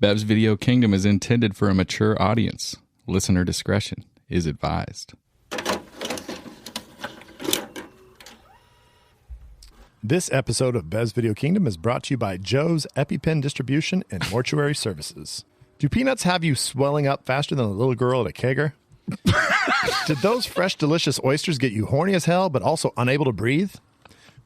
Bev's Video Kingdom is intended for a mature audience. Listener discretion is advised. This episode of Bev's Video Kingdom is brought to you by Joe's EpiPen Distribution and Mortuary Services. Do peanuts have you swelling up faster than a little girl at a kegger? Did those fresh, delicious oysters get you horny as hell but also unable to breathe?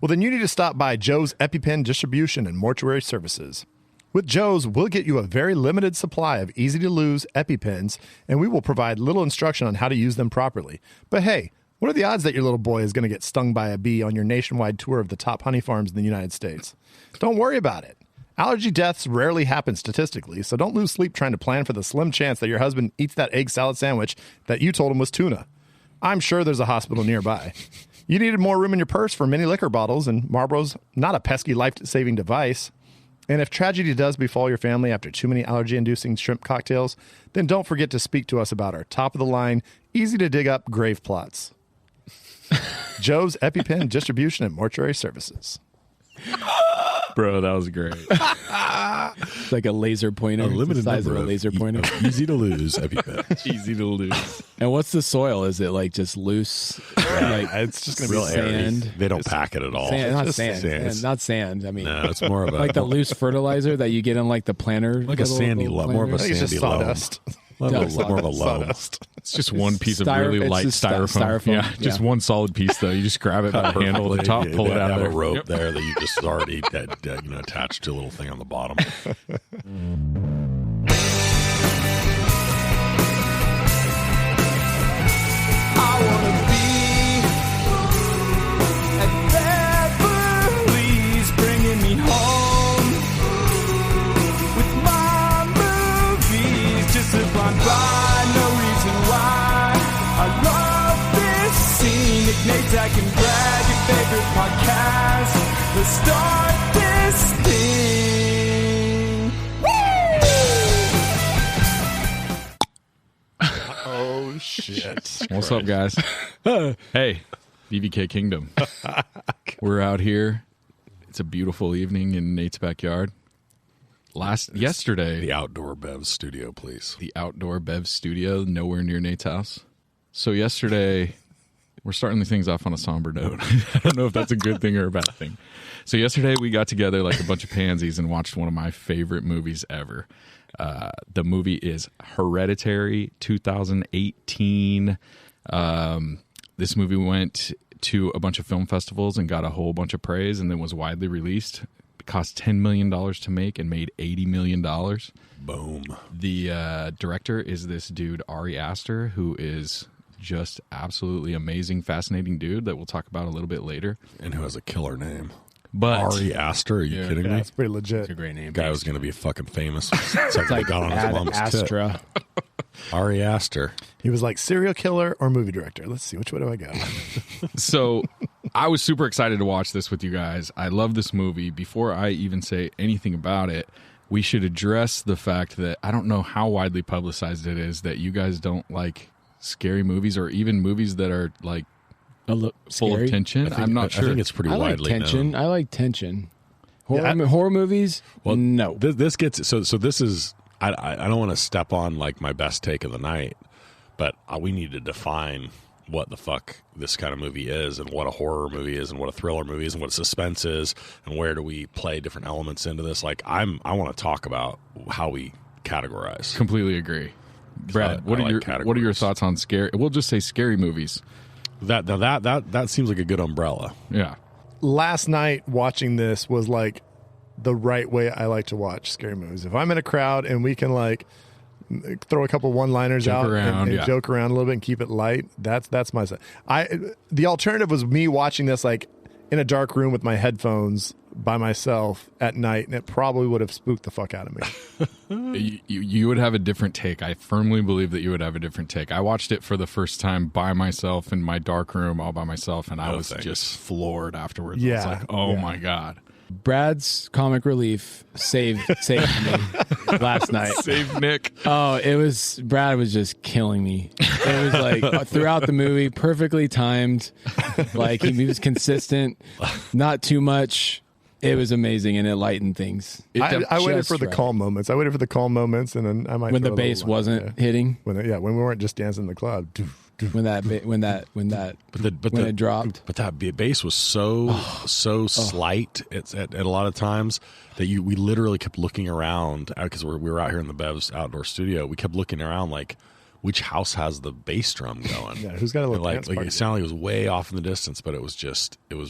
Well, then you need to stop by Joe's EpiPen Distribution and Mortuary Services. With Joe's, we'll get you a very limited supply of easy-to-lose EpiPens, and we will provide little instruction on how to use them properly. But hey, what are the odds that your little boy is going to get stung by a bee on your nationwide tour of the top honey farms in the United States? Don't worry about it. Allergy deaths rarely happen statistically, so don't lose sleep trying to plan for the slim chance that your husband eats that egg salad sandwich that you told him was tuna. I'm sure there's a hospital nearby. You needed more room in your purse for mini liquor bottles, and Marlboro's not a pesky life-saving device. And if tragedy does befall your family after too many allergy-inducing shrimp cocktails, then don't forget to speak to us about our top-of-the-line, easy-to-dig-up grave plots. Joe's EpiPen Distribution and Mortuary Services. Bro, that was great. It's like a laser pointer. A limited the size of number a laser pointer. Easy to lose EpiPens. Easy to lose. And what's the soil? Is it like just loose? Like It's just going to Real be sand. airy. They don't pack it at all. Sand, not It's sand. sand. Not sand. I mean, No, it's more of a like the loose fertilizer that you get in like the planter. Like a sandy loam, more of a I think it's just sandy loam. sawdust. More of a loam. Sawdust. It's just one piece of Styro- really it's light just styrofoam. Yeah, just one solid piece, though. You just grab it by the handle at the top, pull it out of have there. a rope Yep. there that you just already attached to a little thing on the bottom. I wanna be at Beverly's, bringing me home with my movies. Just a blind by, no reason why. I love this scene. Nick Natak and Brad, your favorite podcast. Let's start this thing. Oh, shit. What's up, guys? Hey, BVK Kingdom. We're out here. It's a beautiful evening in Nate's backyard. Yesterday, The outdoor Bev studio, please. the outdoor Bev studio, nowhere near Nate's house. So yesterday, we're starting things off on a somber note. I don't know if that's a good thing or a bad thing. So yesterday, we got together like a bunch of pansies and watched one of my favorite movies ever. The movie is Hereditary, 2018. This movie went to a bunch of film festivals and got a whole bunch of praise, and then was widely released. It cost $10 million to make and made $80 million. Boom. The director is this dude, Ari Aster, who is just absolutely amazing, fascinating dude that we'll talk about a little bit later. And who has a killer name? But Ari Aster, are you kidding Yeah, me? it's pretty legit. It's a great name. Guy was going to be fucking famous. It's like, like got on his Ad mom's tit. Astra. Ari Aster. He was like serial killer or movie director. Let's see, which way do I go? So I was super excited to watch this with you guys. I love this movie. Before I even say anything about it, we should address the fact that I don't know how widely publicized it is that you guys don't like scary movies, or even movies that are like full of tension. I'm not sure. I think it's pretty I like widely tension. known. I like tension. Yeah, Horror movies? Well, no. This gets so this is. I don't want to step on like my best take of the night, but we need to define what the fuck this kind of movie is, and what a horror movie is, and what a thriller movie is, and what suspense is, and where do we play different elements into this. Like I want to talk about how we categorize. Completely agree. Brad, what are your thoughts on scary? We'll just say scary movies. That seems like a good umbrella. Yeah. Last night watching this was like the right way I like to watch scary movies. If I'm in a crowd and we can like throw a couple one-liners out and joke around a little bit and keep it light, that's my side. The alternative was me watching this like in a dark room with my headphones by myself at night, and it probably would have spooked the fuck out of me. You would have a different take. I firmly believe that you would have a different take. I watched it for the first time by myself in my dark room all by myself, and I was just floored afterwards. Yeah, I was like, oh my God. Brad's comic relief saved me last night. Save Nick. Oh, Brad was just killing me. It was like throughout the movie, perfectly timed. Like he was consistent, not too much. It was amazing, and it lightened things. I waited just for the right. calm moments. I waited for the calm moments, and then I might When throw the a bass little line. wasn't hitting, when we weren't just dancing in the cloud. when it dropped. But that bass was so slight. It's at a lot of times that we literally kept looking around because we were out here in the Bev's outdoor studio. We kept looking around like, which house has the bass drum going? Yeah, who's got a little dance like party? it sounded like it was way off in the distance, but it was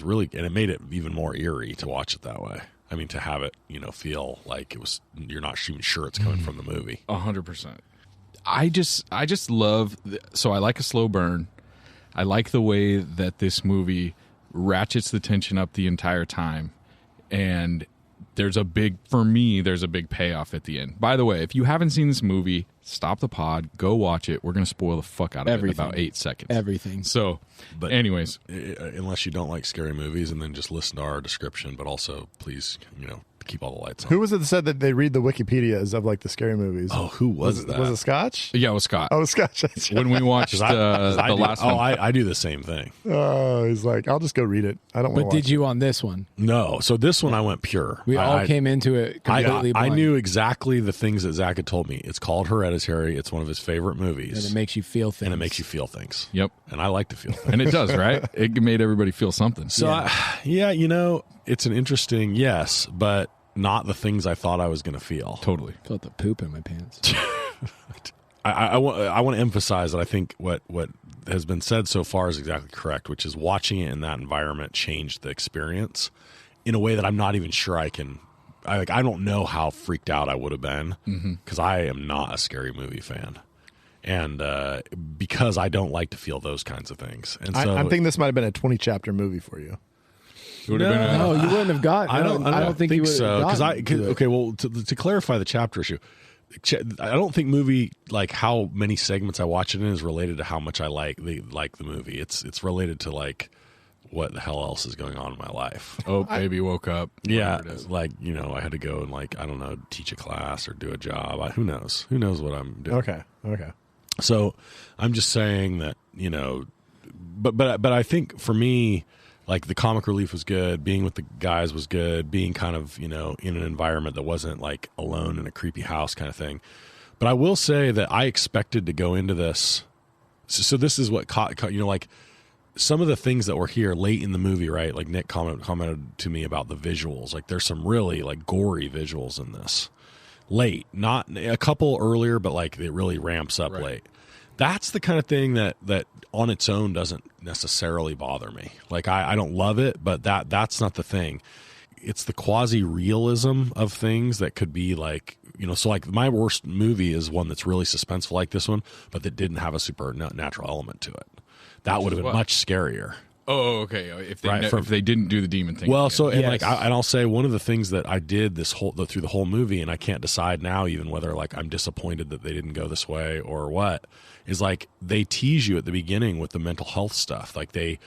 really, and it made it even more eerie to watch it that way. I mean, to have it, feel like it was, you're not even sure it's coming from the movie. 100%. I just love. So I like a slow burn. I like the way that this movie ratchets the tension up the entire time, and there's a big payoff at the end. By the way, if you haven't seen this movie, stop the pod, go watch it. We're going to spoil the fuck out of it in about 8 seconds. Everything. So, But anyways, unless you don't like scary movies, and then just listen to our description, but also please, keep all the lights on. Who was it that said that they read the Wikipedias of like the scary movies? Oh, who was that? Was it Scotch? yeah, it was Scott. Oh, Scotch. That's right. When we watched 'Cause I the do- last one. I do the same thing. Oh, he's like, I'll just go read it. I don't want But to watch did you on this one? No, so this one I went pure. We all I came into it completely I blind. knew exactly the things that Zach had told me. It's called Hereditary. It's one of his favorite movies. And it makes you feel things. And it makes you feel things. Yep. And I like to feel things. And it does, right? It made everybody feel something. So, it's an interesting yes, but not the things I thought I was going to feel. Totally. Felt the poop in my pants. I want to emphasize that I think what has been said so far is exactly correct, which is watching it in that environment changed the experience in a way that I'm not even sure I can. I don't know how freaked out I would have been because I am not a scary movie fan, and because I don't like to feel those kinds of things. And so I'm thinking this might have been a 20 chapter movie for you. It would have been No, you wouldn't have got. I don't think you would so. have Okay, well, to clarify the chapter issue, I don't think movie like how many segments I watch it in is related to how much I like the movie. It's related to like what the hell else is going on in my life. Oh, baby woke up. Yeah, Whatever it is. like I had to go and like I don't know, teach a class or do a job. Who knows? Who knows what I'm doing? Okay. So I'm just saying that but I think for me, like the comic relief was good, being with the guys was good, being kind of in an environment that wasn't like alone in a creepy house kind of thing. But I will say that I expected to go into this. So this is what caught like some of the things that were here late in the movie, right? Like Nick commented to me about the visuals. Like there's some really like gory visuals in this. Late, not a couple earlier, but like it really ramps up late. That's the kind of thing that on its own doesn't necessarily bother me. Like I don't love it, but that's not the thing. It's the quasi-realism of things that could be like, so like my worst movie is one that's really suspenseful like this one, but that didn't have a supernatural element to it. That would have been much scarier. Oh, okay. If they Right, if they didn't do the demon thing. Well, again. so and Yes. like I'll say one of the things that I did through the whole movie, and I can't decide now even whether like I'm disappointed that they didn't go this way or what, is like they tease you at the beginning with the mental health stuff. Like they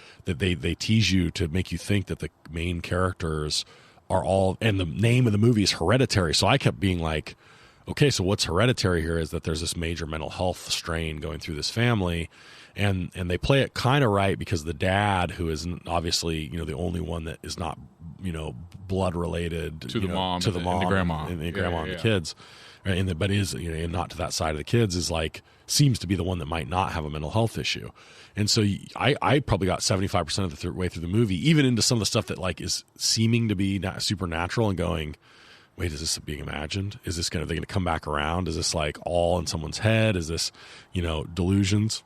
tease you to make you think that the main characters are all, and the name of the movie is Hereditary. So I kept being like, okay, so what's hereditary here is that there's this major mental health strain going through this family. And they play it kind of right because the dad, who is obviously the only one that is not blood related To the mom to the and mom the grandma. and the Yeah, grandma yeah, and yeah. the kids, right? But is and not to that side of the kids is like seems to be the one that might not have a mental health issue. And so I probably got 75% of the way through the movie, even into some of the stuff that like is seeming to be supernatural and going, wait, is this being imagined? Is this they're going to come back around? Is this like all in someone's head? Is this delusions?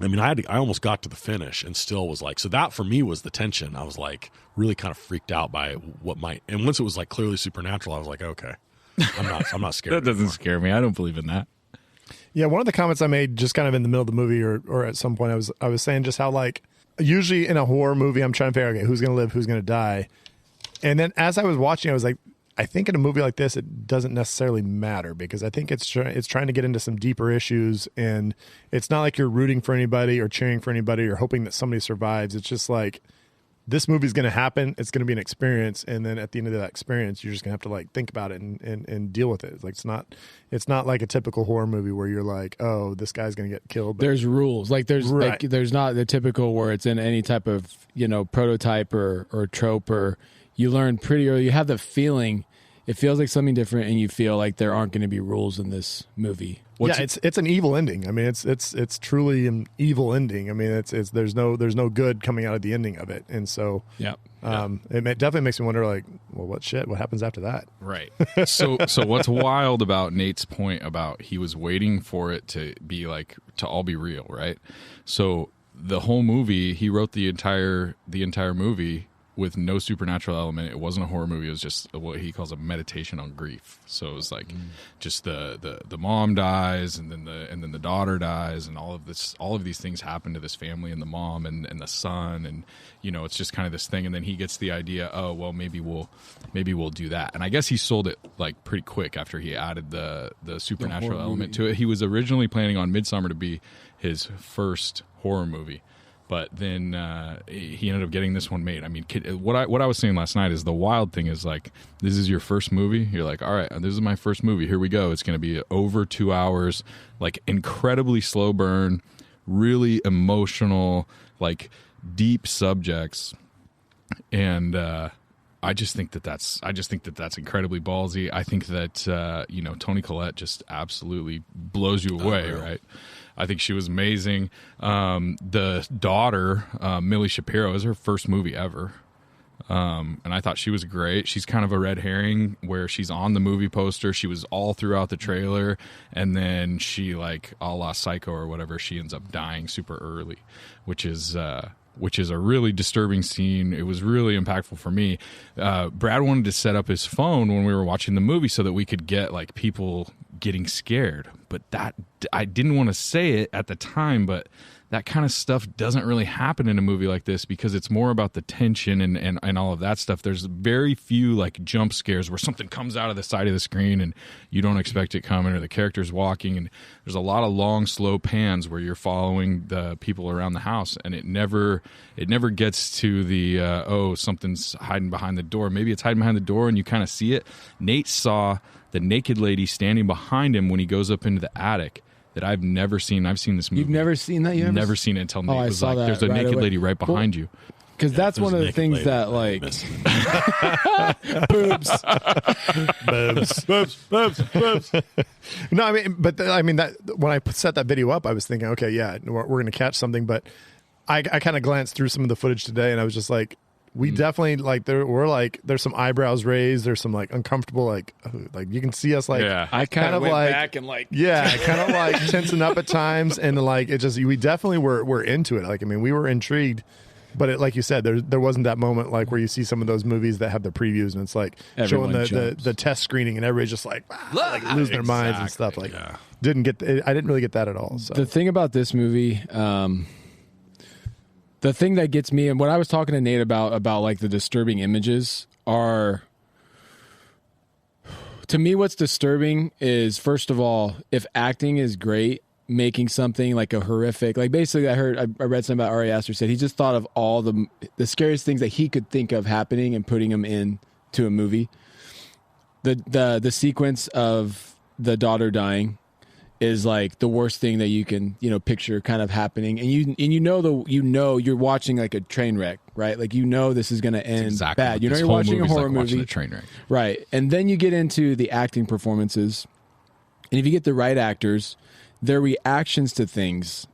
I mean, I almost got to the finish and still was like, so that for me was the tension. I was like really kind of freaked out by what might, and once it was like clearly supernatural, I was like, okay, I'm not scared. that doesn't anymore. scare me. I don't believe in that. Yeah, one of the comments I made just kind of in the middle of the movie or at some point I was saying just how like usually in a horror movie I'm trying to figure out, okay, who's going to live, who's going to die. And then as I was watching, I was like, I think in a movie like this, it doesn't necessarily matter because I think it's trying to get into some deeper issues, and it's not like you're rooting for anybody or cheering for anybody or hoping that somebody survives. It's just like this movie's going to happen. It's going to be an experience, and then at the end of that experience, you're just going to have to like think about it and deal with it. It's like it's not like a typical horror movie where you're like, oh, this guy's going to get killed. But There's rules. Like there's Right. like there's not the typical where it's in any type of prototype or trope or you learn pretty early. You have the feeling it feels like something different, and you feel like there aren't going to be rules in this movie. It's an evil ending. I mean, it's truly an evil ending. I mean, there's no good coming out of the ending of it, and so it definitely makes me wonder, like, well, what happens after that? Right. So what's wild about Nate's point about he was waiting for it to be like to all be real, right? So the whole movie, he wrote the entire movie with no supernatural element. It wasn't a horror movie. It was just what he calls a meditation on grief. So it was like just the mom dies, and then the daughter dies, and all of these things happen to this family and the mom and the son, and it's just kind of this thing. And then he gets the idea, oh well, maybe we'll do that. And I guess he sold it like pretty quick after he added the supernatural element to it. He was originally planning on Midsommar to be his first horror movie. But then he ended up getting this one made. I mean, what I was saying last night is the wild thing is, like, this is your first movie. You're like, all right, this is my first movie. Here we go. It's going to be over 2 hours, like incredibly slow burn, really emotional, like deep subjects. And I just think that's incredibly ballsy. I think that Toni Collette just absolutely blows you away, right? I think she was amazing. The daughter, Millie Shapiro, is her first movie ever. And I thought she was great. She's kind of a red herring where she's on the movie poster. She was all throughout the trailer. And then she, like, a la Psycho or whatever, she ends up dying super early, which is a really disturbing scene. It was really impactful for me. Brad wanted to set up his phone when we were watching the movie so that we could get, like, people getting scared. But that, I didn't want to say it at the time, but that kind of stuff doesn't really happen in a movie like this because it's more about the tension and all of that stuff. There's very few, like, jump scares where something comes out of the side of the screen and you don't expect it coming, or the character's walking, and there's a lot of long, slow pans where you're following the people around the house, and it never gets to the something's hiding behind the door. Maybe it's hiding behind the door and you kind of see it. Nate saw the naked lady standing behind him when he goes up into the attic that I've never seen. I've seen this movie. You've never seen that? You've never seen it until Nate was like, there's a right naked away. lady right behind you. Because that's one of the things that, like, boobs. No, I mean, but that when I set that video up, I was thinking, okay, yeah, we're going to catch something. But I kind of glanced through some of the footage today, and I was just like, we definitely, like, there's some eyebrows raised, there's some, like, uncomfortable, like you can see us, like, I kind of went back and, like, kind of like tensing up at times, and, like, it just, we definitely were into it. Like, I mean, we were intrigued. But like you said, there wasn't that moment, like, where you see some of those movies that have the previews and it's like Everyone showing the test screening and everybody's just like losing their minds and stuff. Like, I didn't really get that at all. So the thing about this movie, the thing that gets me, and what I was talking to Nate about like the disturbing images are, to me, what's disturbing is, first of all, if acting is great, making something like a horrific, like, basically I read something about Ari Aster said he just thought of all the scariest things that he could think of happening and putting them into a movie. The sequence of the daughter dying is like the worst thing that you can picture kind of happening, and you're watching like a train wreck, right? Like, this is going to end bad. You're watching a horror movie, a train wreck, right? And then you get into the acting performances, and if you get the right actors, their reactions to things,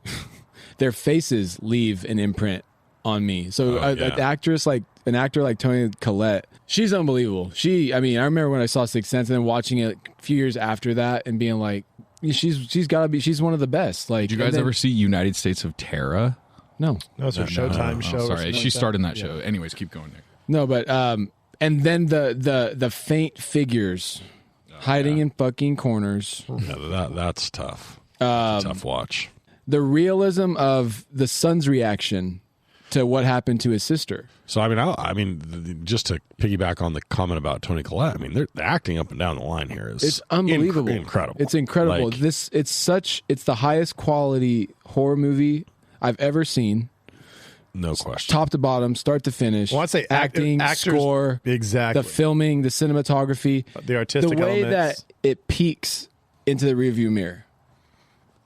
their faces leave an imprint on me. So an actor like Toni Collette, she's unbelievable. I remember when I saw Sixth Sense and then watching it a few years after that and being like, she's got to be, she's one of the best. Like, did you guys ever see United States of Terror? No, it's a Showtime show. Sorry, she starred in that show. Anyways, keep going there. No, but and then the faint figures hiding in fucking corners. Yeah, that's tough. Tough watch. The realism of the son's reaction to what happened to his sister. So just to piggyback on the comment about Toni Collette, I mean, the acting up and down the line here is it's unbelievable, incredible. It's incredible. Like, it's the highest quality horror movie I've ever seen. No question. Top to bottom, start to finish. Well, I'd say acting, actors, score, exactly, the filming, the cinematography, the artistic, the way elements. that it peeks into the rearview mirror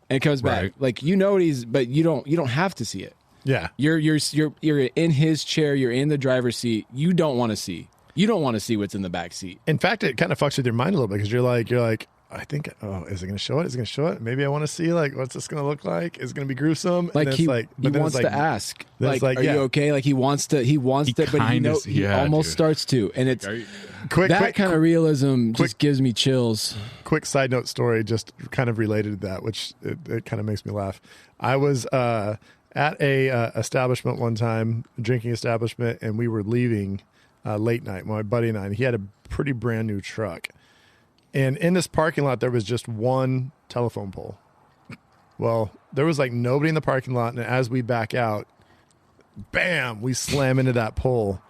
and it comes back. Like, what he's, but you don't have to see it. Yeah, You're in his chair. You're in the driver's seat. You don't want to see. You don't want to see what's in the back seat. In fact, it kind of fucks with your mind a little bit because you're like, I think, is it going to show it? Is it going to show it? Maybe I want to see like what's this going to look like? Is it going to be gruesome? Like and he then wants to ask, like, like, are you okay? Like he wants to, but he almost starts to, and it's that kind of realism just gives me chills. Quick side note story, just kind of related to that, which it kind of makes me laugh. I was at a establishment one time, a drinking establishment, and we were leaving late night. My buddy and I, and he had a pretty brand new truck. And in this parking lot, there was just one telephone pole. Well, there was like nobody in the parking lot. And as we back out, bam, we slam into that pole.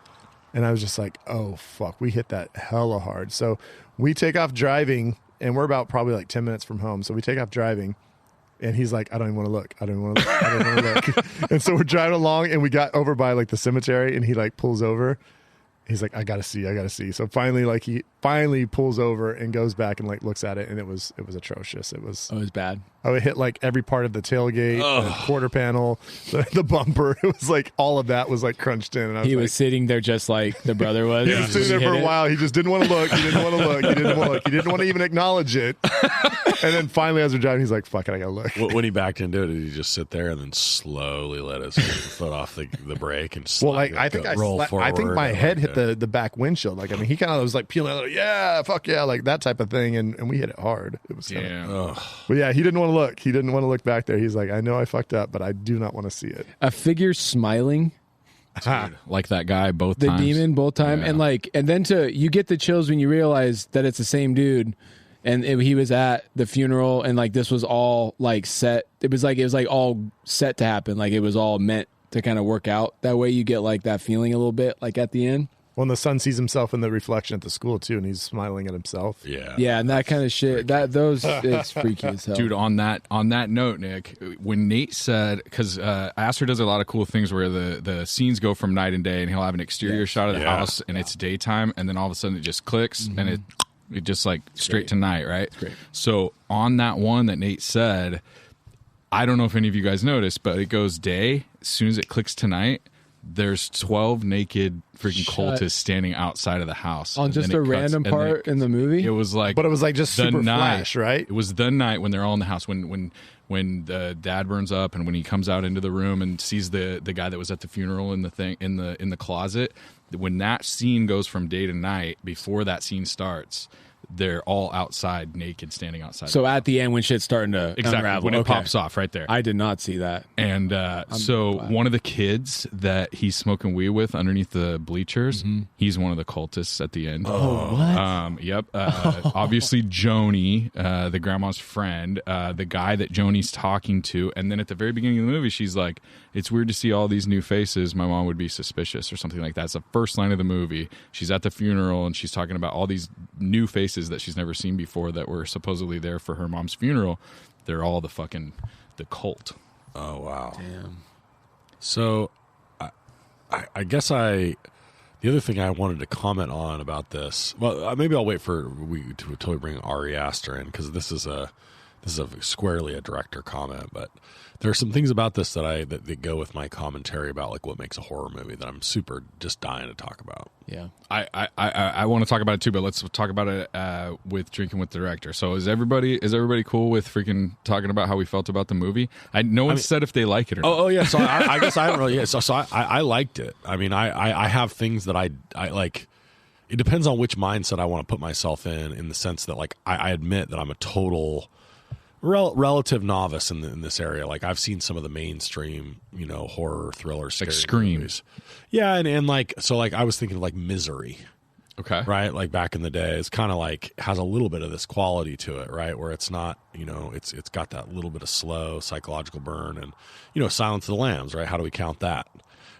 And I was just like, oh, fuck, we hit that hella hard. So we take off driving, and we're about probably like 10 minutes from home. So we take off driving, and he's like, I don't even want to look. I don't even want to look. I don't want to look. And so we're driving along, and we got over by like the cemetery, and he like pulls over. He's like, I gotta see. So finally, like he pulls over and goes back and like looks at it, and it was atrocious. It was bad. I would hit like every part of the tailgate, the quarter panel, the bumper. It was like all of that was like crunched in. And he was sitting there just like the brother was. He was sitting there for a while. He just didn't want to look. He didn't want to look. He didn't want to even acknowledge it. And then finally, as we're driving, he's like, "Fuck it, I gotta look." When he backed into it, did he just sit there and then slowly let his foot off the brake and well, like I think my head hit the back windshield. Like I mean, he kind of was like peeling out, like, yeah, fuck yeah, like that type of thing, and we hit it hard. It was but yeah, he didn't want to look. He didn't want to look back there. He's like, I know I fucked up, but I do not want to see it. A figure smiling. Dude, like that guy both the times. Demon both time, Yeah. and then you get the chills when you realize that it's the same dude, and he was at the funeral, and like this was all like set. It was like all set to happen. Like it was all meant to kind of work out that way. You get like that feeling a little bit like at the end. When the son sees himself in the reflection at the school too, and he's smiling at himself. Yeah, and that kind of shit. It's freaky as hell, dude. On that note, Nick, when Nate said, because Astor does a lot of cool things where the scenes go from night and day, and he'll have an exterior shot of the house, and it's daytime, and then all of a sudden it just clicks, and it just like straight to night, right? So on that one that Nate said, I don't know if any of you guys noticed, but it goes day. As soon as it clicks to night, there's 12 naked freaking cultists standing outside of the house on just a random part in the movie. It was like, but it was like just super flash, right? It was the night when they're all in the house when the dad burns up, and when he comes out into the room and sees the guy that was at the funeral in the closet. When that scene goes from day to night, before that scene starts, they're all outside naked, standing outside. So at the end, when shit's starting to unravel, when it pops off right there. I did not see that. And one of the kids that he's smoking weed with underneath the bleachers, he's one of the cultists at the end. Oh, what? Yep. Obviously, Joni, the grandma's friend, the guy that Joni's talking to. And then at the very beginning of the movie, she's like, it's weird to see all these new faces. My mom would be suspicious or something like that. It's the first line of the movie. She's at the funeral, and she's talking about all these new faces that she's never seen before that were supposedly there for her mom's funeral. They're all the cult. Oh, wow. Damn. So I guess the other thing I wanted to comment on about this, well, maybe I'll wait for we to totally bring Ari Aster in, because this is squarely a director comment, but there are some things about this that go with my commentary about like what makes a horror movie that I'm super just dying to talk about. Yeah, I want to talk about it too, but let's talk about it with Drinking with the Director. So is everybody cool with freaking talking about how we felt about the movie? No one said if they like it or not. Oh yeah. So I guess I haven't really. Yeah, so I liked it. I mean, I have things that I like. It depends on which mindset I want to put myself in the sense that like I admit that I'm a total relative novice in this area. Like I've seen some of the mainstream, horror, thriller, scary like Scream. movies. Yeah, and like so, like I was thinking of like Misery. Okay. Right, like back in the day, it's kind of like has a little bit of this quality to it, right? Where it's not, it's got that little bit of slow psychological burn, and Silence of the Lambs, right? How do we count that?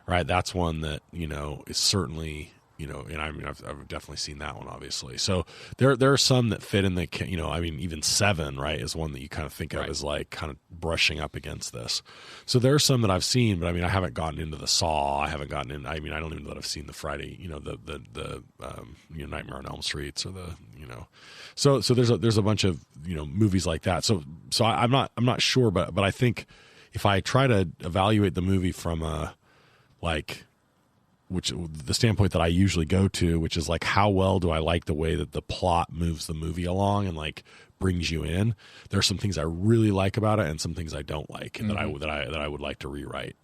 Right, that's one that is certainly. And I mean, I've definitely seen that one, obviously. So there are some that fit in the, I mean, even Seven, right, is one that you kind of think of as like kind of brushing up against this. So there are some that I've seen, but I mean, I haven't gotten into the Saw. I haven't gotten in. I mean, I don't even know that I've seen the Friday, the Nightmare on Elm Streets or So there's a bunch of movies like that. So I'm not sure, but I think if I try to evaluate the movie from a like. which the standpoint that I usually go to, which is like, how well do I like the way that the plot moves the movie along and like brings you in? There are some things I really like about it and some things I don't like that I would like to rewrite.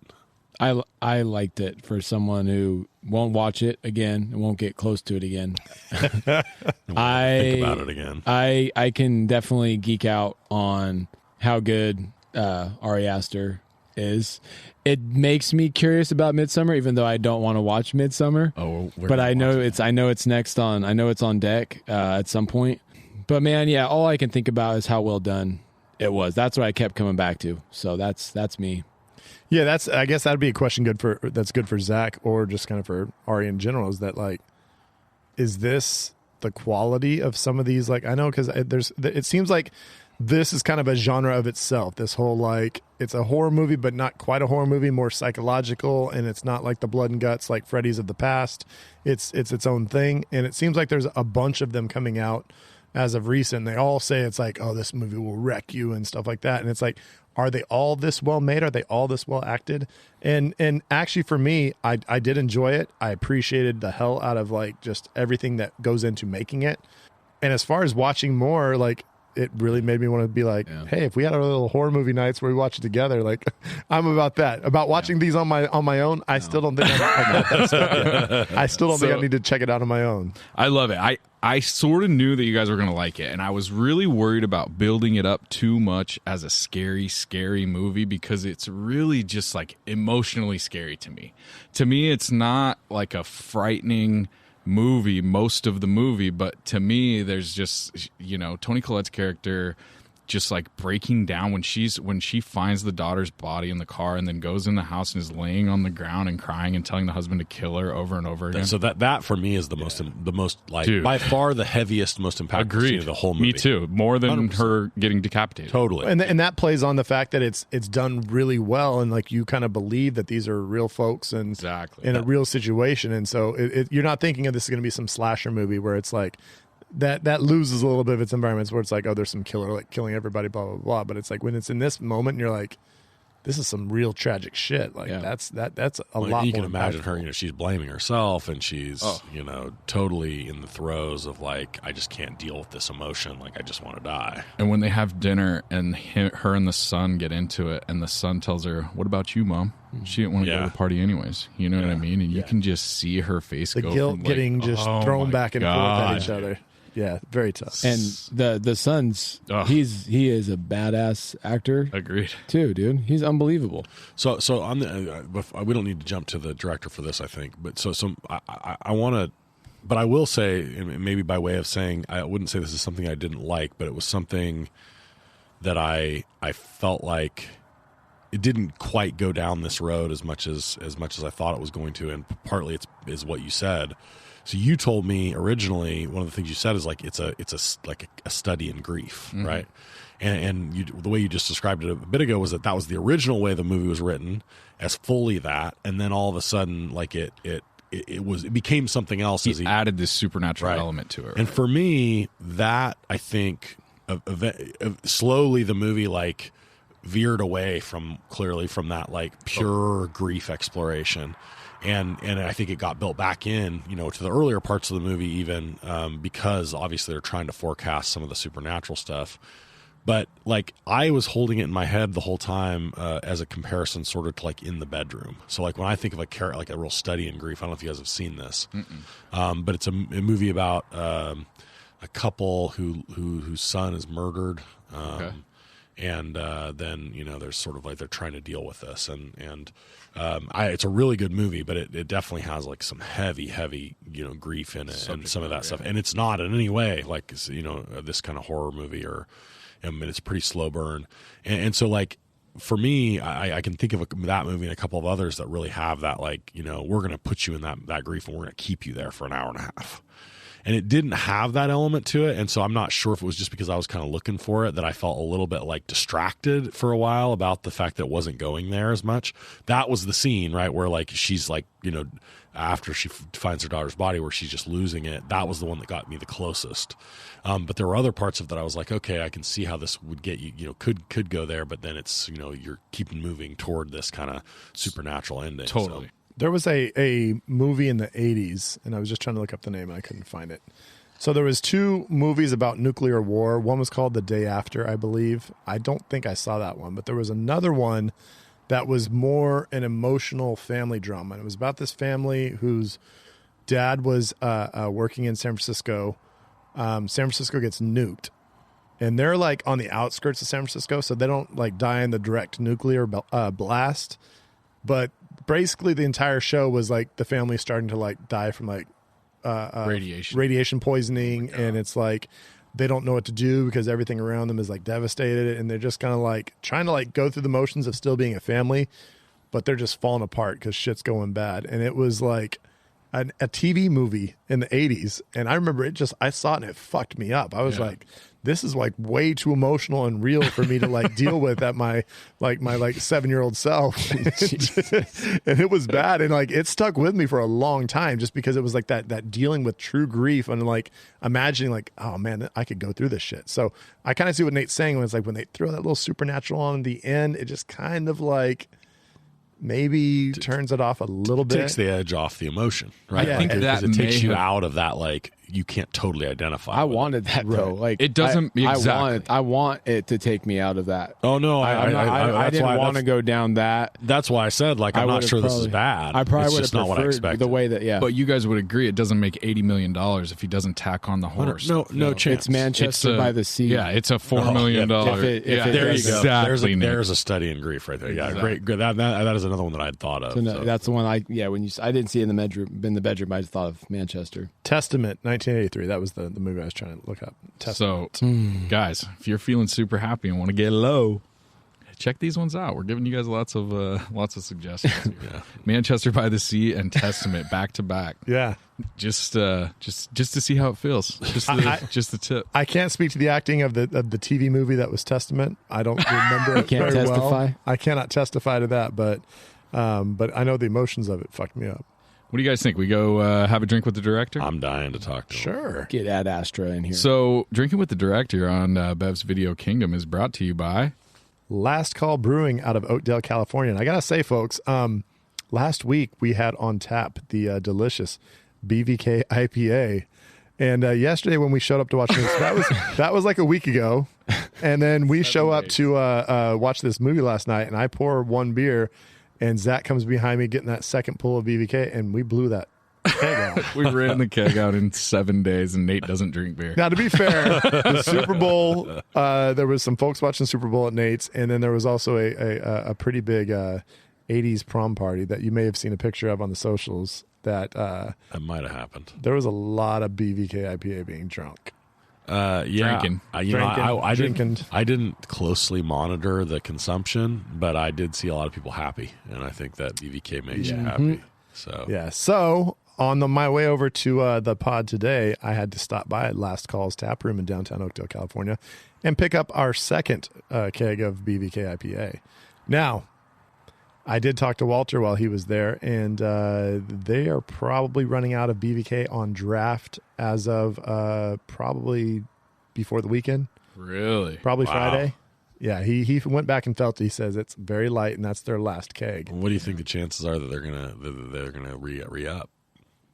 I liked it for someone who won't watch it again and won't get close to it again. Think about it again. I can definitely geek out on how good Ari Aster is. It makes me curious about Midsummer, even though I don't want to watch Midsummer. Oh, but I know it's next on. I know it's on deck at some point. But man, yeah, all I can think about is how well done it was. That's what I kept coming back to. So that's me. Yeah, I guess that'd be a question that's good for Zach, or just kind of for Ari in general, is that like, is this the quality of some of these? Like, I know, because it seems like this is kind of a genre of itself. This whole, like, it's a horror movie, but not quite a horror movie, more psychological, and it's not like the blood and guts like Freddy's of the past. It's its own thing, and it seems like there's a bunch of them coming out as of recent. They all say it's like, oh, this movie will wreck you and stuff like that, and it's like, are they all this well made? Are they all this well acted? And actually, for me, I did enjoy it. I appreciated the hell out of like just everything that goes into making it. And as far as watching more, like, it really made me want to be like, hey, if we had our little horror movie nights where we watch it together, like, I'm about that. About watching these on my own, I still don't think I'm about that stuff yet. I still don't think I need to check it out on my own. I love it. I sort of knew that you guys were going to like it, and I was really worried about building it up too much as a scary movie, because it's really just like emotionally scary to me. To me, it's not like a frightening movie most of the movie, but to me, there's just, Toni Collette's character just like breaking down when she finds the daughter's body in the car and then goes in the house and is laying on the ground and crying and telling the husband to kill her over and over again. So that for me is the most like, dude, by far the heaviest, most impactful scene of the whole movie. Me too. More than 100%. Her getting decapitated. Totally. And that plays on the fact that it's done really well, and like, you kind of believe that these are real folks and exactly in a real situation, and so you're not thinking of this is going to be some slasher movie where it's like that loses a little bit of its environments, where it's like, oh, there's some killer like killing everybody, blah blah blah. But it's like, when it's in this moment, you're like, this is some real tragic shit. Like, that's a lot. You can more imagine impactful. her. She's blaming herself, and she's totally in the throes of like, I just can't deal with this emotion. Like, I just want to die. And when they have dinner and her and the son get into it, and the son tells her, "What about you, Mom?" She didn't want to go to the party anyways. You know what I mean? And you can just see her face The go guilt from getting just thrown back and forth at each other. Yeah, very tough. And the son's he is a badass actor. Agreed. Too, dude. He's unbelievable. So on the we don't need to jump to the director for this, I think. But I want to, but I will say, maybe by way of saying, I wouldn't say this is something I didn't like, but it was something that I felt like it didn't quite go down this road as much as I thought it was going to, and partly is what you said. So you told me originally, one of the things you said is like, it's a study in grief, right? And the way you just described it a bit ago was that was the original way the movie was written, as fully that, and then all of a sudden, like it became something else. He added this supernatural element to it. And for me, that, I think, slowly the movie like veered away from that like pure grief exploration. And I think it got built back in, to the earlier parts of the movie, even because obviously they're trying to forecast some of the supernatural stuff. But like, I was holding it in my head the whole time as a comparison, sort of to like In the Bedroom. So like, when I think of like a real study in grief, I don't know if you guys have seen this, but it's a movie about a couple whose son is murdered. And then there's sort of like, they're trying to deal with this, and it's a really good movie, but it definitely has like some heavy grief in it, and some of that stuff. And it's not in any way like this kind of horror movie, it's a pretty slow burn. And so like, for me, I can think of that movie and a couple of others that really have that, like, we're going to put you in that grief, and we're going to keep you there for an hour and a half. And it didn't have that element to it. And so I'm not sure if it was just because I was kind of looking for it that I felt a little bit like distracted for a while about the fact that it wasn't going there as much. That was the scene, right, where like she's like, after she finds her daughter's body, where she's just losing it. That was the one that got me the closest. But there were other parts of that I was like, okay, I can see how this would get you, could go there, but then it's, you're keeping moving toward this kind of supernatural ending. Totally. So. There was a movie in the 80s, and I was just trying to look up the name, and I couldn't find it. So there was 2 movies about nuclear war. One was called The Day After, I believe. I don't think I saw that one, but there was another one that was more an emotional family drama. And it was about this family whose dad was working in San Francisco. San Francisco gets nuked. And they're like on the outskirts of San Francisco, so they don't like die in the direct nuclear blast. But basically the entire show was like the family starting to like die from like radiation poisoning, and it's like they don't know what to do because everything around them is like devastated, and they're just kind of like trying to like go through the motions of still being a family, but they're just falling apart because shit's going bad. And it was like a TV movie in the 80s, and I remember I saw it and it fucked me up. I was like, this is like way too emotional and real for me to like deal with at my 7-year-old self. And it was bad, and like it stuck with me for a long time just because it was like that dealing with true grief and like imagining like, oh man, I could go through this shit. So I kind of see what Nate's saying when it's like when they throw that little supernatural on the end, it just kind of like maybe turns it off a little bit. Takes the edge off the emotion, right? I think that it takes you out of that, like, you can't totally identify. I wanted that though. Like it doesn't exactly. I want it to take me out of that. Oh no, I didn't want to go down that. That's why I said like I'm not sure this is bad. I probably would have not what I preferred expected. the way that But you guys would agree it doesn't make $80 million if he doesn't tack on the horse. No chance. It's Manchester by the Sea. Yeah, it's a $4 million. There you go. Exactly. There's a study in grief right there. Yeah, Exactly. great. That is another one that I'd thought of. So that's the one I didn't see it in the bedroom. I just thought of Manchester. Testament, 1983. That was the movie I was trying to look up. Testament. So, guys, if you're feeling super happy and want to get low, check these ones out. We're giving you guys lots of suggestions. Yeah. Manchester by the Sea and Testament back to back. Yeah. Just to see how it feels. Just the tip. I can't speak to the acting of the TV movie that was Testament. I don't remember it Can't very testify? well. I cannot testify to that, but I know the emotions of it fucked me up. What do you guys think? We go have a drink with the director? I'm dying to talk to him. Sure. Get Ad Astra in here. So, Drinking with the Director on Bev's Video Kingdom is brought to you by Last Call Brewing out of Oakdale, California. And I gotta say, folks, last week we had on tap the delicious BVK IPA, and yesterday when we showed up to watch this, that was like a week ago, and then we show up to watch this movie last night, and I pour one beer, and Zach comes behind me getting that second pull of BVK, and we blew that keg out. We ran the keg out in 7 days, and Nate doesn't drink beer. Now, to be fair, the Super Bowl, there was some folks watching Super Bowl at Nate's, and then there was also a pretty big 80s prom party that you may have seen a picture of on the socials. That might have happened. There was a lot of BVK IPA being drunk. Drinking. I didn't closely monitor the consumption, but I did see a lot of people happy, and I think that BVK makes you happy. So yeah. So on my way over to the pod today, I had to stop by at Last Call's Tap Room in downtown Oakdale, California, and pick up our second keg of BVK IPA. Now, I did talk to Walter while he was there, and they are probably running out of BVK on draft as of probably before the weekend. Really? Probably Friday. Yeah, he went back and felt it. He says it's very light, and that's their last keg. What do you think the chances are that they're gonna re-up?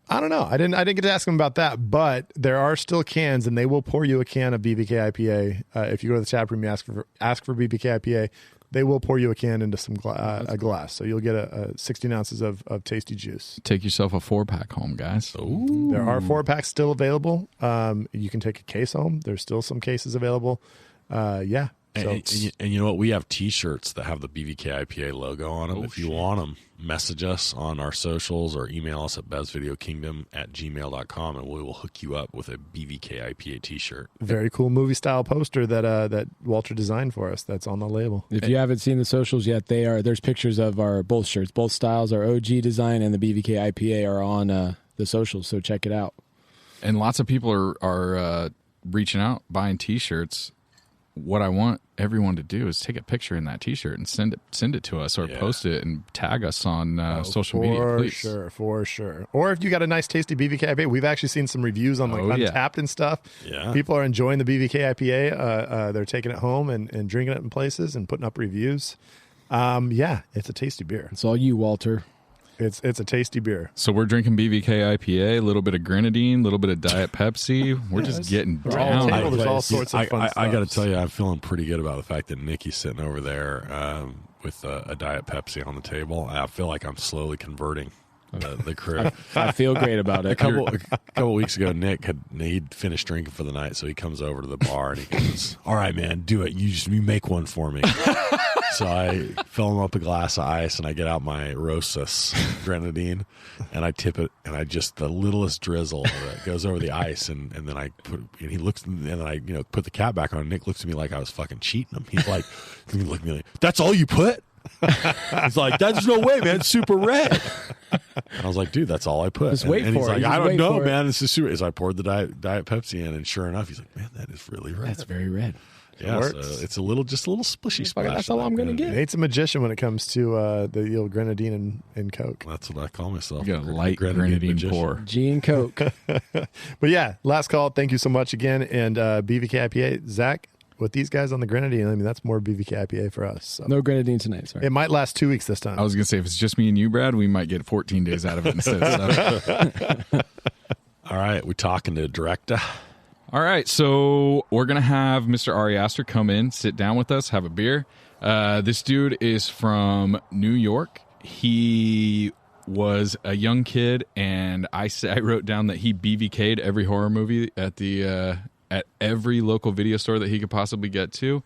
I don't know. I didn't get to ask him about that, but there are still cans, and they will pour you a can of BVK IPA. If you go to the tap room, you ask for BVK IPA. They will pour you a can into some a glass, so you'll get a 16 ounces of tasty juice. Take yourself a 4-pack home, guys. Ooh. There are 4-packs still available. You can take a case home. There's still some cases available. Yeah. So, and you know what? We have T-shirts that have the BVK IPA logo on them. If you want them, message us on our socials or email us at bezvideokingdom@gmail.com, and we will hook you up with a BVK IPA T-shirt. Very cool movie-style poster that Walter designed for us. That's on the label. If you haven't seen the socials yet, there's pictures of our both shirts, both styles. Our OG design and the BVK IPA are on the socials, so check it out. And lots of people are reaching out, buying T-shirts. What I want everyone to do is take a picture in that T-shirt and send it to us, or post it and tag us on social media, please. For sure. Or if you got a nice, tasty BVK IPA, we've actually seen some reviews on Untapped and stuff. Yeah. People are enjoying the BVK IPA. They're taking it home and drinking it in places and putting up reviews. Yeah, it's a tasty beer. It's all you, Walter. It's a tasty beer. So we're drinking BVK IPA, a little bit of grenadine, a little bit of Diet Pepsi. We're just getting We're all down. table. There's all sorts of fun I got to stuff. tell you, I'm feeling pretty good about the fact that Nikki's sitting over there with a Diet Pepsi on the table. I feel like I'm slowly converting the crew. I feel great about it. A couple weeks ago, he'd finished drinking for the night, so he comes over to the bar and he goes, "All right, man, do it. You make one for me." So I fill him up a glass of ice and I get out my Rosas grenadine and I tip it and I just the littlest drizzle of it goes over the ice and then I he looks and then I put the cap back on. And Nick looks at me like I was fucking cheating him. He's like, look at me like, "That's all you put?" He's like, "There's no way, man. It's super red." And I was like, "Dude, that's all I put." Just wait and for he's it. like, Just "I don't wait know, for it." man. It's just super." So I poured the Diet Pepsi in, and sure enough, he's like, "Man, that is really red." That's very red. Yeah, works. so it's just a little splishy splash. That's all I'm gonna get. Nate's a magician when it comes to the old grenadine and Coke. That's what I call myself. You got a light grenadine magician. pour. G and Coke. But yeah, last call. Thank you so much again. And BVK IPA, Zach, with these guys on the grenadine, I mean, that's more BVK IPA for us. So. No grenadine tonight. Sorry. It might last 2 weeks this time. I was going to say, if it's just me and you, Brad, we might get 14 days out of it instead of 7. All right, we're talking to director. All right, so we're going to have Mr. Ari Aster come in, sit down with us, have a beer. This dude is from New York. He was a young kid, and I wrote down that he BVK'd every horror movie at every local video store that he could possibly get to.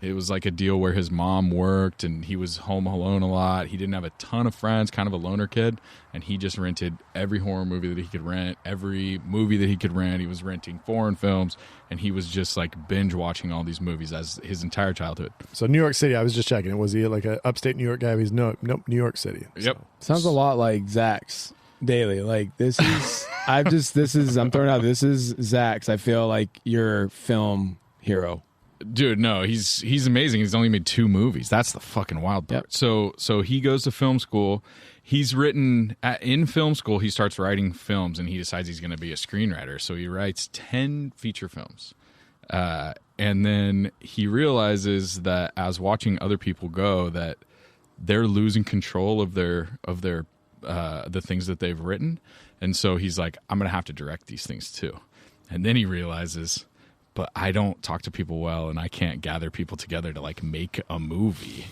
It was like a deal where his mom worked and he was home alone a lot. He didn't have a ton of friends, kind of a loner kid, and he just rented every horror movie that he could rent, every movie that he could rent. He was renting foreign films, and he was just like binge watching all these movies as his entire childhood. So New York City, I was just checking. Was he like an upstate New York guy? He's nope, New York City. Yep. Sounds a lot like Zach's daily. Like this is I'm throwing out this is Zach's. I feel like your film hero. Dude, no, he's amazing. He's only made 2 movies. That's the fucking wild part. Yep. So he goes to film school. He's written in film school. He starts writing films, and he decides he's going to be a screenwriter. So he writes 10 feature films, and then he realizes that as watching other people go, that they're losing control of their the things that they've written, and so he's like, I'm going to have to direct these things too. And then he realizes, but I don't talk to people well, and I can't gather people together to like make a movie.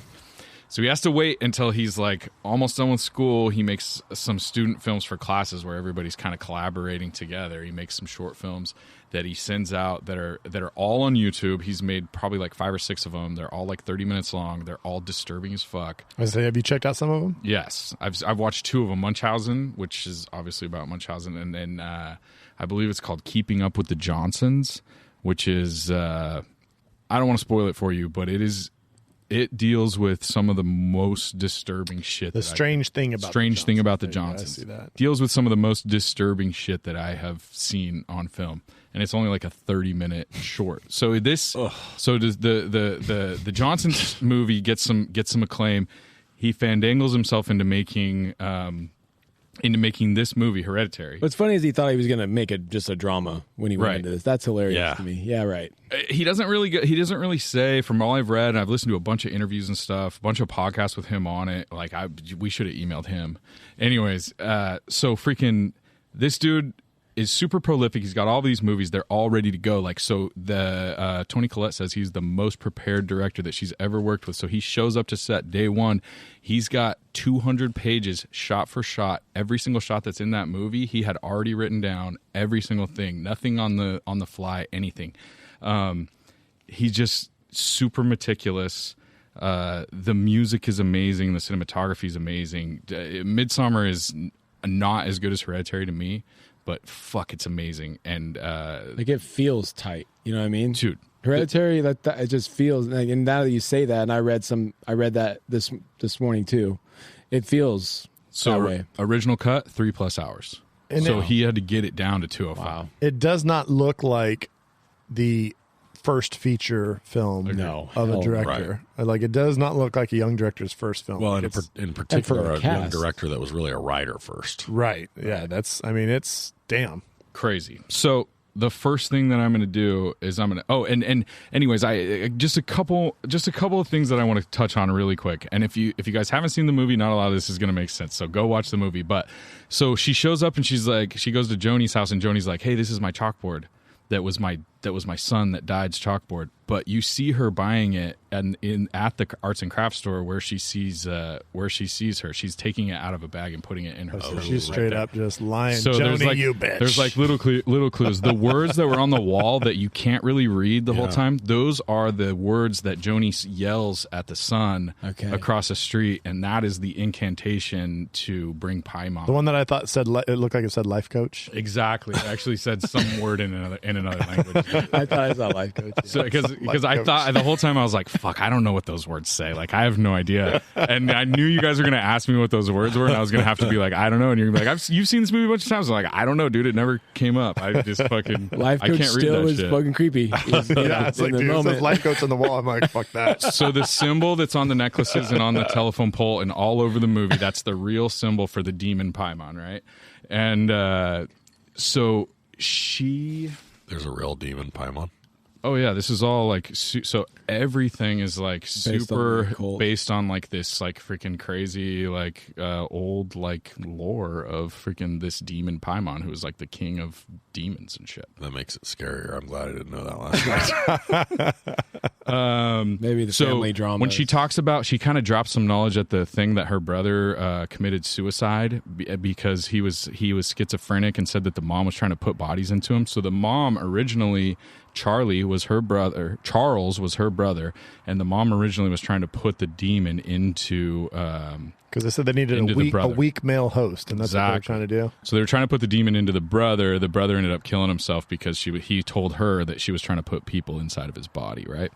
So he has to wait until he's like almost done with school. He makes some student films for classes where everybody's kind of collaborating together. He makes some short films that he sends out that are all on YouTube. He's made probably like 5 or 6 of them. They're all like 30 minutes long. They're all disturbing as fuck. I was say, have you checked out some of them? Yes, I've watched 2 of them. Munchausen, which is obviously about Munchausen, and then I believe it's called Keeping Up with the Johnsons, which is I don't want to spoil it for you, but it deals with some of the most disturbing shit. The strange thing about the Johnsons. I see that. Deals with some of the most disturbing shit that I have seen on film, and it's only like a 30-minute short. So does the Johnsons movie gets some acclaim. He fandangles himself into making this movie, Hereditary. What's funny is he thought he was going to make it just a drama when he went Right. into this. That's hilarious Yeah. to me. Yeah, right. He doesn't really say, from all I've read, and I've listened to a bunch of interviews and stuff, a bunch of podcasts with him on it. Like we should have emailed him. Anyways, so freaking this dude is super prolific. He's got all these movies. They're all ready to go. Like, so the Toni Collette says he's the most prepared director that she's ever worked with. So he shows up to set day one. He's got 200 pages shot for shot. Every single shot that's in that movie, he had already written down every single thing. Nothing on the fly, anything. He's just super meticulous. The music is amazing. The cinematography is amazing. Midsommar is not as good as Hereditary to me, but fuck, it's amazing. And Like it feels tight. You know what I mean? dude, Hereditary, that it just feels like, and now that you say that, and I read that this morning too. It feels that way. original cut 3+ hours. And So it- he had to get it down to 205. Wow. It does not look like the first feature film No. of a Hell, director. Like it does not look like a young director's first film. Well, It's- in particular, a a young cast. director that was really a writer first. right. Yeah, it's damn. Crazy. So the first thing that I'm going to do is I'm going to. Oh, and anyways, I just a couple of things that I want to touch on really quick. And if you guys haven't seen the movie, not a lot of this is going to make sense. So go watch the movie. But so she shows up and she goes to Joni's house and Joni's like, "Hey, this is my chalkboard. That was my son that died's chalkboard." But you see her buying it at the arts and crafts store where she sees her. She's taking it out of a bag and putting it in her. So she's straight up just lying. So Joni, you bitch. There's like little clues. The words that were on the wall that you can't really read the whole time, those are the words that Joni yells at the son across the street, and that is the incantation to bring Paimon. The one that I thought said it looked like it said life coach. Exactly. It actually said some word in another language. I thought I saw life coach. So because I thought the whole time I was like, fuck, I don't know what those words say. Like, I have no idea. And I knew you guys were going to ask me what those words were, and I was going to have to be like, I don't know. And you're going to be like, you've seen this movie a bunch of times. I'm like, I don't know, dude. It never came up. I just fucking, life I coach can't read still that is shit. fucking creepy. Yeah, it's like, dude, it says life coach on the wall. I'm like, fuck that. So the symbol that's on the necklaces and on the telephone pole and all over the movie, that's the real symbol for the demon Paimon, right? And so There's a real demon Paimon. Oh yeah, this is all like so everything is like super based on like this like freaking crazy like old like lore of freaking this demon Paimon who is like the king of demons and shit. That makes it scarier. I'm glad I didn't know that last night. Maybe the family drama. When she talks about, she kind of drops some knowledge at the thing that her brother committed suicide because he was schizophrenic and said that the mom was trying to put bodies into him. So the mom originally, Charles was her brother, and the mom originally was trying to put the demon into because they said they needed a weak male host, and that's what they were trying to do. So they were trying to put the demon into the brother. The brother ended up killing himself because he told her that she was trying to put people inside of his body, right?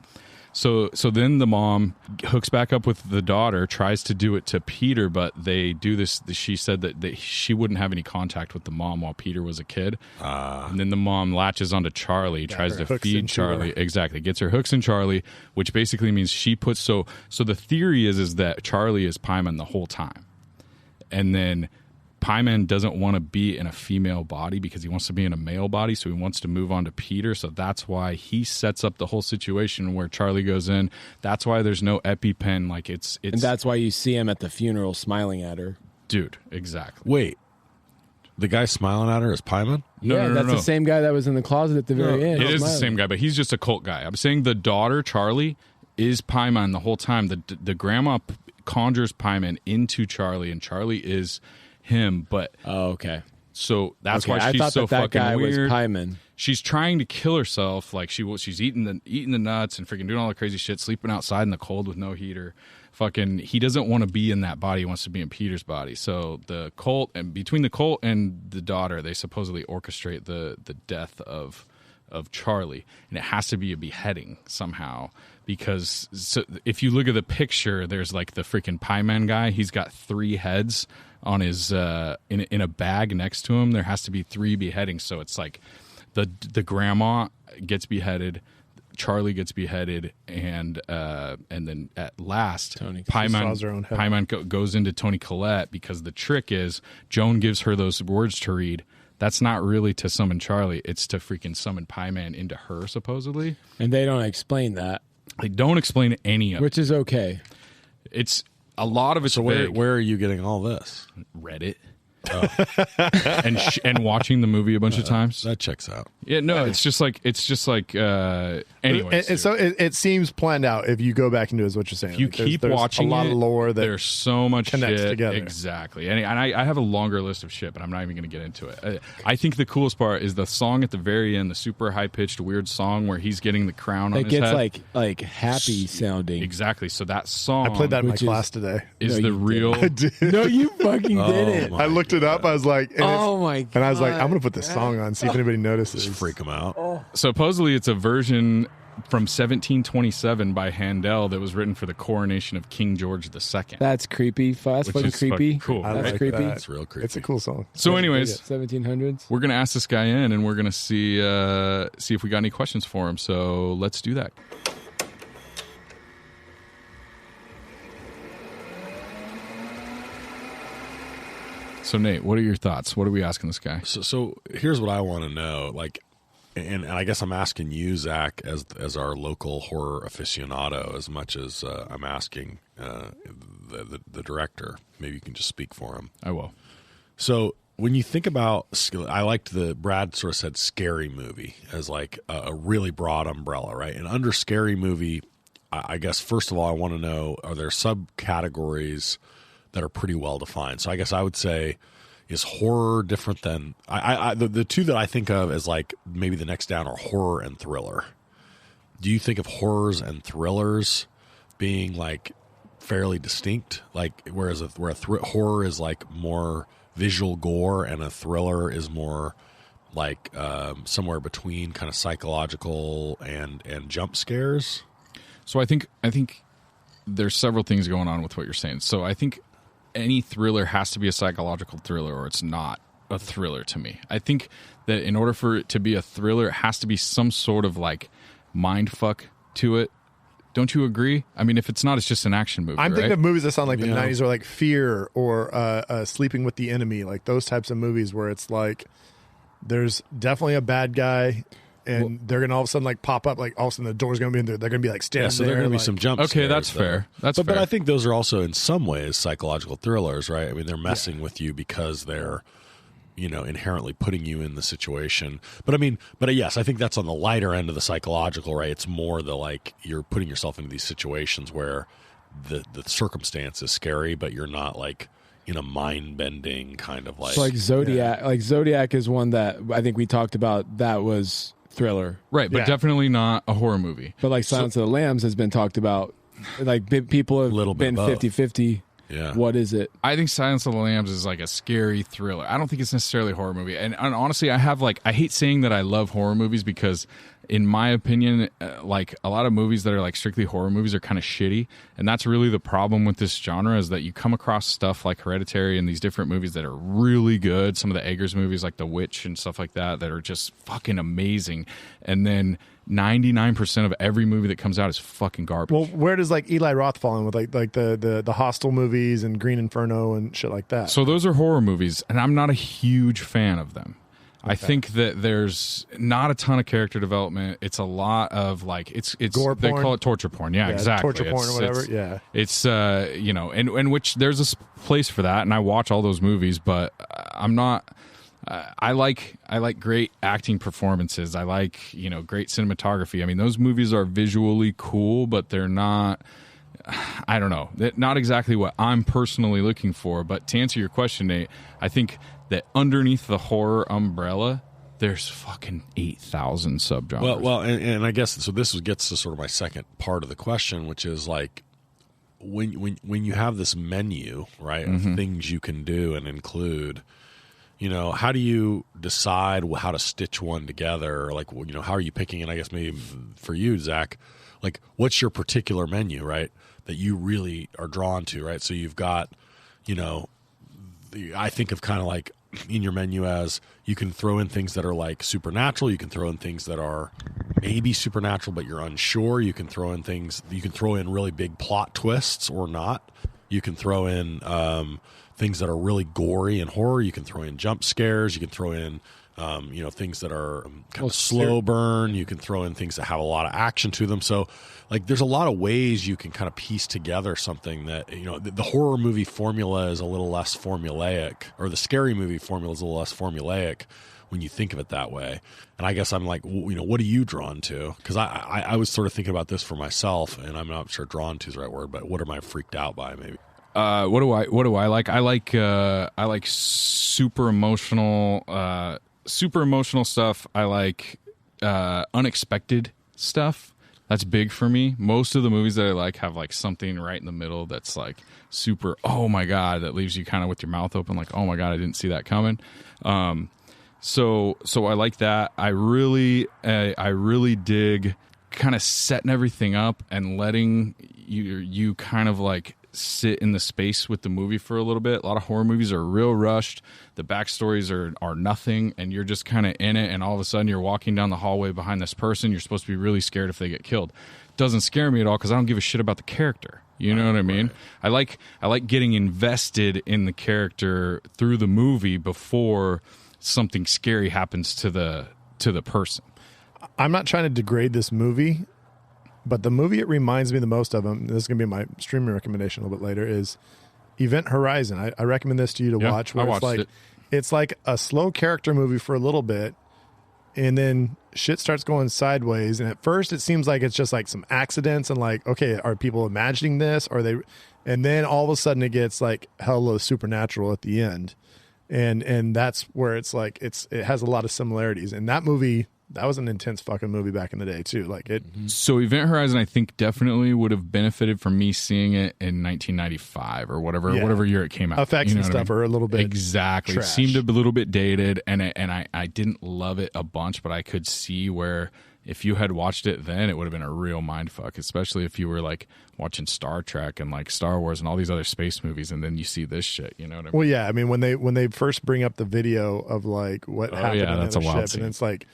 So then the mom hooks back up with the daughter, tries to do it to Peter, but they do this. She said that she wouldn't have any contact with the mom while Peter was a kid. And then the mom latches onto Charlie, tries to feed Charlie. Exactly. Gets her hooks in Charlie, which basically means she puts... So the theory is that Charlie is Paimon the whole time. And then Paimon doesn't want to be in a female body because he wants to be in a male body, so he wants to move on to Peter. So that's why he sets up the whole situation where Charlie goes in. That's why there's no EpiPen. Like it's and that's why you see him at the funeral smiling at her. Dude, exactly. Wait, the guy smiling at her is Paimon? No, that's the same guy that was in the closet at the very end. It is the same guy, but he's just a cult guy. I'm saying the daughter, Charlie, is Paimon the whole time. The grandma conjures Paimon into Charlie, and Charlie is him, but okay. So that's why she's so that fucking guy weird. Was Paimon. She's trying to kill herself, like she's eating the nuts and freaking doing all the crazy shit, sleeping outside in the cold with no heater. Fucking, he doesn't want to be in that body; he wants to be in Peter's body. So the cult, and between the cult and the daughter, they supposedly orchestrate the death of Charlie, and it has to be a beheading somehow. Because if you look at the picture, there's like the freaking Paimon guy. He's got 3 heads on his in a bag next to him. There has to be 3 beheadings. So it's like the grandma gets beheaded, Charlie gets beheaded, and then at last Paimon goes into Toni Collette because the trick is Joan gives her those words to read. That's not really to summon Charlie. It's to freaking summon Paimon into her, supposedly. And they don't explain that. They don't explain any of it. Which is okay. It's a lot of it's so where are you getting all this? Reddit. And watching the movie a bunch of times. That checks out. Yeah, no, it's just like anyways. And so it seems planned out if you go back into it, is what you're saying. If you keep watching a lot of lore that there's so much connects shit together. Exactly. And I have a longer list of shit, but I'm not even going to get into it. I think the coolest part is the song at the very end, the super high pitched weird song where he's getting the crown on his head. It gets like happy sounding. Exactly. So that song, I played that in my class today. Is the real? I did. No, you fucking didn't. I looked it up. I was like, my god! And I was like, I'm gonna put this song on, see if anybody notices. Just freak them out. Supposedly, it's a version from 1727 by Handel that was written for the coronation of King George II. That's creepy. That's fucking creepy. Cool. That's like creepy. That's real creepy. It's a cool song. So, anyways, 1700s. we're gonna ask this guy in, and we're gonna see if we got any questions for him. So let's do that. So Nate, what are your thoughts? What are we asking this guy? So here's what I want to know. Like, and I guess I'm asking you, Zach, as our local horror aficionado, as much as I'm asking the director. Maybe you can just speak for him. I will. So when you think about, I liked Brad sort of said scary movie as like a really broad umbrella, right? And under scary movie, I guess first of all, I want to know, are there subcategories that are pretty well defined? So I guess I would say, is horror different than the two that I think of as like maybe the next down are horror and thriller. Do you think of horrors and thrillers being like fairly distinct? Like whereas horror is like more visual gore and a thriller is more like somewhere between kind of psychological and jump scares? So I think there's several things going on with what you're saying. So I think any thriller has to be a psychological thriller or it's not a thriller to me. I think that in order for it to be a thriller, it has to be some sort of like mind fuck to it. Don't you agree? I mean, if it's not, it's just an action movie. I'm thinking of movies that sound like the Yeah. 90s or like Fear or Sleeping with the Enemy, like those types of movies where it's like there's definitely a bad guy and they're going to all of a sudden like pop up, like all of a sudden the door's going to be in there. They're going to be like standing So there. there are going to be like, some jump Okay, scares. that's though. fair. That's But fair. I think those are also in some ways psychological thrillers, right? I mean, they're messing with you because they're, inherently putting you in the situation. But yes, I think that's on the lighter end of the psychological, right? It's more the like you're putting yourself into these situations where the circumstance is scary, but you're not like in a mind bending kind of like. So like Zodiac. Like Zodiac is one that I think we talked about. That was thriller, right, but Yeah. definitely not a horror movie. but like Silence of the Lambs has been talked about. Like people have Little bit been both. 50-50. Yeah. What is it? I think Silence of the Lambs is like a scary thriller. I don't think it's necessarily a horror movie. And honestly, I hate saying that I love horror movies because in my opinion, like a lot of movies that are like strictly horror movies are kind of shitty. And that's really the problem with this genre is that you come across stuff like Hereditary and these different movies that are really good. Some of the Eggers movies like The Witch and stuff like that are just fucking amazing. And then 99% of every movie that comes out is fucking garbage. Well, where does like Eli Roth fall in with like the Hostel movies and Green Inferno and shit like that? So those are horror movies, and I'm not a huge fan of them. Okay. I think that there's not a ton of character development. It's a lot of like it's Gore they porn? call it torture porn. Yeah, exactly. torture porn or whatever. Yeah. It's and which there's a place for that, and I watch all those movies, but I'm not. I like great acting performances. I like great cinematography. I mean, those movies are visually cool, but they're not. I don't know. They're not exactly what I'm personally looking for. But to answer your question, Nate, I think that underneath the horror umbrella, there's fucking 8,000 subgenres. Well, and I guess so. This gets to sort of my second part of the question, which is like when you have this menu, right, of things you can do and include. How do you decide how to stitch one together? Like, how are you picking? And I guess maybe for you, Zach, like, what's your particular menu, right, that you really are drawn to, right? So you've got, I think of kind of like in your menu as you can throw in things that are like supernatural. You can throw in things that are maybe supernatural, but you're unsure. You can throw in really big plot twists or not. You can throw in things that are really gory and horror. You can throw in jump scares. You can throw in, things that are kind of slow burn. You can throw in things that have a lot of action to them. So, like, there's a lot of ways you can kind of piece together something that, the horror movie formula is a little less formulaic, or the scary movie formula is a little less formulaic when you think of it that way. And I guess I'm like, what are you drawn to? Because I was sort of thinking about this for myself, and I'm not sure drawn to is the right word, but what am I freaked out by maybe? What do I like? I like super emotional stuff. I like unexpected stuff. That's big for me. Most of the movies that I like have like something right in the middle that's like super, oh my God, that leaves you kind of with your mouth open like, oh my God, I didn't see that coming. So I like that. I really dig kind of setting everything up and letting you kind of like sit in the space with the movie for a little bit. A lot of horror movies are real rushed. The backstories are nothing, and you're just kind of in it, and all of a sudden you're walking down the hallway behind this person. You're supposed to be really scared if they get killed. Doesn't scare me at all because I don't give a shit about the character. You know what I mean? Right. I like getting invested in the character through the movie before something scary happens to the person. I'm not trying to degrade this movie, but the movie it reminds me the most of them, this is going to be my streaming recommendation a little bit later, is Event Horizon. I recommend this to you to watch. Where I watched it. It's like a slow character movie for a little bit, and then shit starts going sideways. And at first it seems like it's just like some accidents and like, okay, are people imagining this? Are they? And then all of a sudden it gets like hella supernatural at the end. And that's where it's like, it has a lot of similarities. And that movie, that was an intense fucking movie back in the day too. Like it. So Event Horizon, I think definitely would have benefited from me seeing it in 1995 or whatever year it came out. Effects You know and what I stuff mean? are a little bit exactly. It trash. seemed a little bit dated, and I didn't love it a bunch, but I could see where if you had watched it then, it would have been a real mindfuck, especially if you were like watching Star Trek and like Star Wars and all these other space movies, and then you see this shit. You know what I mean? Well, yeah. I mean, when they first bring up the video of like what happened yeah, on that's the a wild ship, scene. and it's like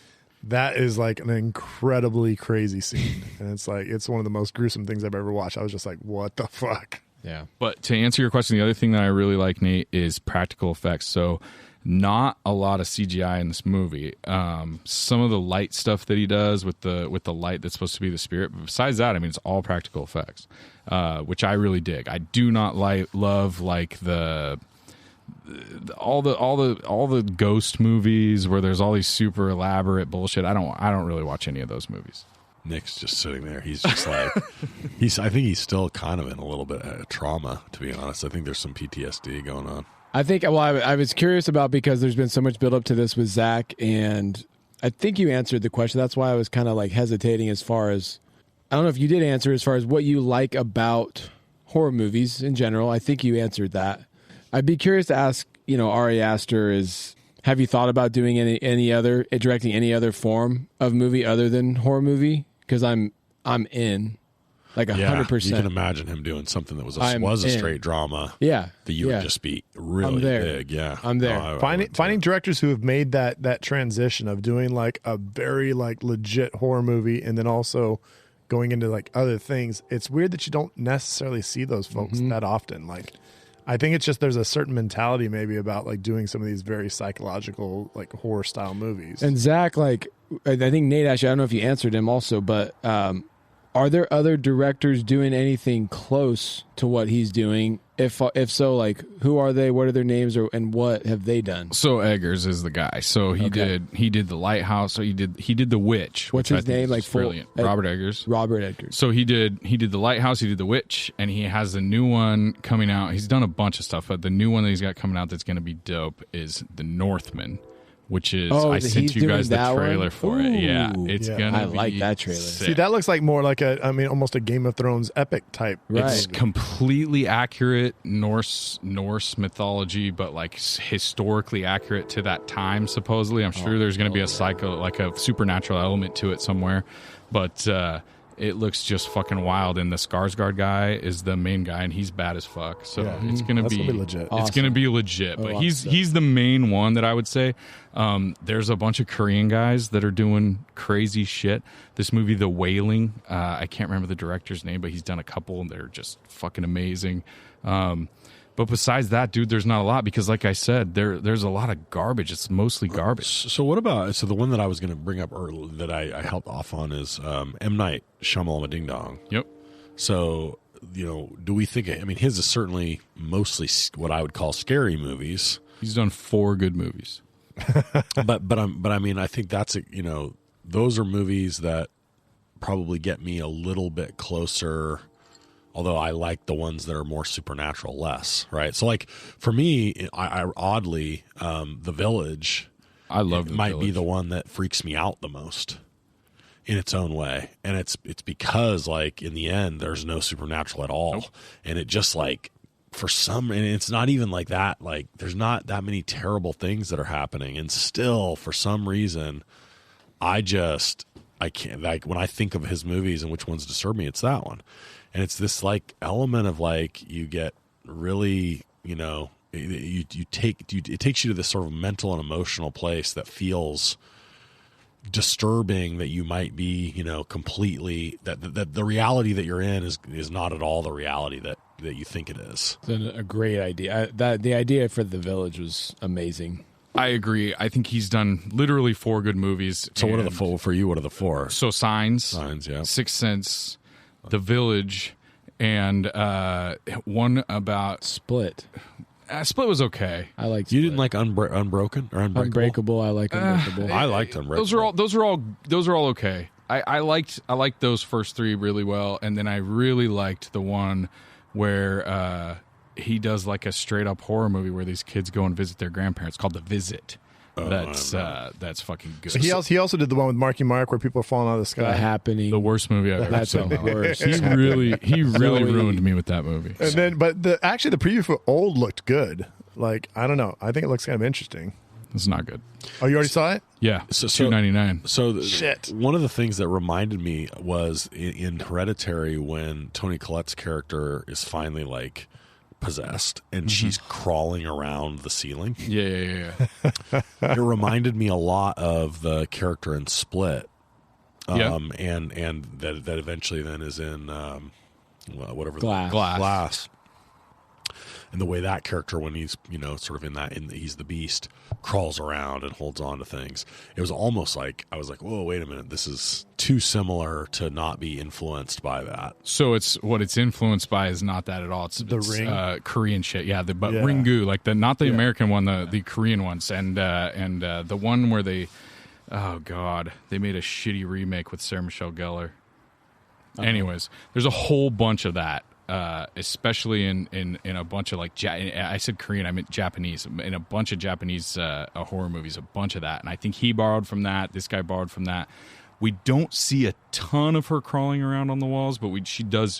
that is like an incredibly crazy scene, and it's like it's one of the most gruesome things I've ever watched. I was just like, what the fuck? Yeah. But to answer your question, the other thing that I really like, Nate, is practical effects. So not a lot of CGI in this movie. Some of the light stuff that he does with the light that's supposed to be the spirit. But besides that, I mean, it's all practical effects, which I really dig. I do not love like all the ghost movies where there's all these super elaborate bullshit. I don't really watch any of those movies. Nick's just sitting there. He's just like, I think he's still kind of in a little bit of trauma, to be honest. I think there's some PTSD going on. I think, well, I was curious about, because there's been so much build up to this with Zach, and I think you answered the question. That's why I was kind of like hesitating as far as, I don't know if you did answer as far as what you like about horror movies in general. I think you answered that. I'd be curious to ask, Ari Aster, have you thought about doing directing any other form of movie other than horror movie? Because I'm in. Like 100%. You can imagine him doing something that was a straight drama. Yeah. That you would just be really I'm there. big. Yeah. I'm there. No, Finding directors who have made that transition of doing like a very like legit horror movie and then also going into like other things. It's weird that you don't necessarily see those folks that often. Like, I think it's just there's a certain mentality maybe about like doing some of these very psychological like horror style movies. And Zach, like, I think Nate actually, I don't know if you answered him also, but are there other directors doing anything close to what he's doing? If so, like, who are they? What are their names, and what have they done? So Eggers is the guy. So he did The Lighthouse. So he did The Witch. What's which his I think name? is Like brilliant. Robert Eggers. Robert Eggers. So he did The Lighthouse. He did The Witch, and he has a new one coming out. He's done a bunch of stuff, but the new one that he's got coming out that's going to be dope is The Northman, which is I sent you guys the trailer for it. Yeah, it's gonna. I like be that trailer. sick. See, that looks like more like almost a Game of Thrones epic type. It's Right. completely accurate Norse mythology, but like historically accurate to that time. Supposedly, I'm sure there's going to be a supernatural element to it somewhere, but it looks just fucking wild. And the Skarsgård guy is the main guy, and he's bad as fuck. So it's going to That's be gonna be legit. It's Awesome. going to be legit. But Oh, he's the main one that I would say. There's a bunch of Korean guys that are doing crazy shit. This movie, The Wailing, I can't remember the director's name, but he's done a couple, and they're just fucking amazing. But besides that, dude, there's not a lot because, like I said, there's a lot of garbage. It's mostly garbage. So what about the one that I was going to bring up earlier that I helped off on is M. Night Shyamalan Ding Dong. Yep. So, do we think, his is certainly mostly what I would call scary movies. He's done 4 good movies. I think that's those are movies that probably get me a little bit closer. Although I like the ones that are more supernatural less, right? So, like for me, I oddly, The Village, I love The might be Village. the one that freaks me out the most in its own way, and it's because like in the end, there's no supernatural at all, and it just like and it's not even like that. Like there's not that many terrible things that are happening, and still for some reason, I can't, like when I think of his movies and which ones disturb me, it's that one. And it's this like element of like you get really, it takes you to this sort of mental and emotional place that feels disturbing, that you might be, completely that the reality that you're in is not at all the reality that you think it is. It's a great idea. The idea for The Village was amazing. I agree. I think he's done literally 4 good movies. So what are the 4 for you? What are the 4? So Signs, Yeah. Sixth Sense, The Village, and one about Split. Split was okay. I like. You didn't like Unbroken or Unbreakable? Unbreakable. I like Unbreakable. I liked Unbreakable. Those are all okay. I liked those first 3 really well, and then I really liked the one where he does like a straight up horror movie where these kids go and visit their grandparents called The Visit. That's fucking good. He also did the one with Marky Mark where people are falling out of the sky. The Happening. The worst movie I've ever That's seen. the worst. He really ruined me with that movie. And then, but the preview for Old looked good. Like, I don't know. I think it looks kind of interesting. It's not good. Oh, you already saw it? Yeah, So- $2.99. So Shit. One of the things that reminded me was in Hereditary when Toni Collette's character is finally like possessed and she's crawling around the ceiling. Yeah. It reminded me a lot of the character in Split. Yeah. And that eventually then is in whatever Glass. And the way that character, when he's sort of he's the beast, crawls around and holds on to things. It was almost like I was like, whoa, wait a minute, this is too similar to not be influenced by that. So it's influenced by is not that at all. It's Ring? Korean shit. Yeah, but Yeah. Ringu, like not the American one, the Korean ones, and the one where they, oh god, they made a shitty remake with Sarah Michelle Gellar. Anyways, there's a whole bunch of that. Especially in a bunch of like I said Korean, I meant Japanese. In a bunch of Japanese horror movies, a bunch of that, and I think he borrowed from that. This guy borrowed from that. We don't see a ton of her crawling around on the walls, but she does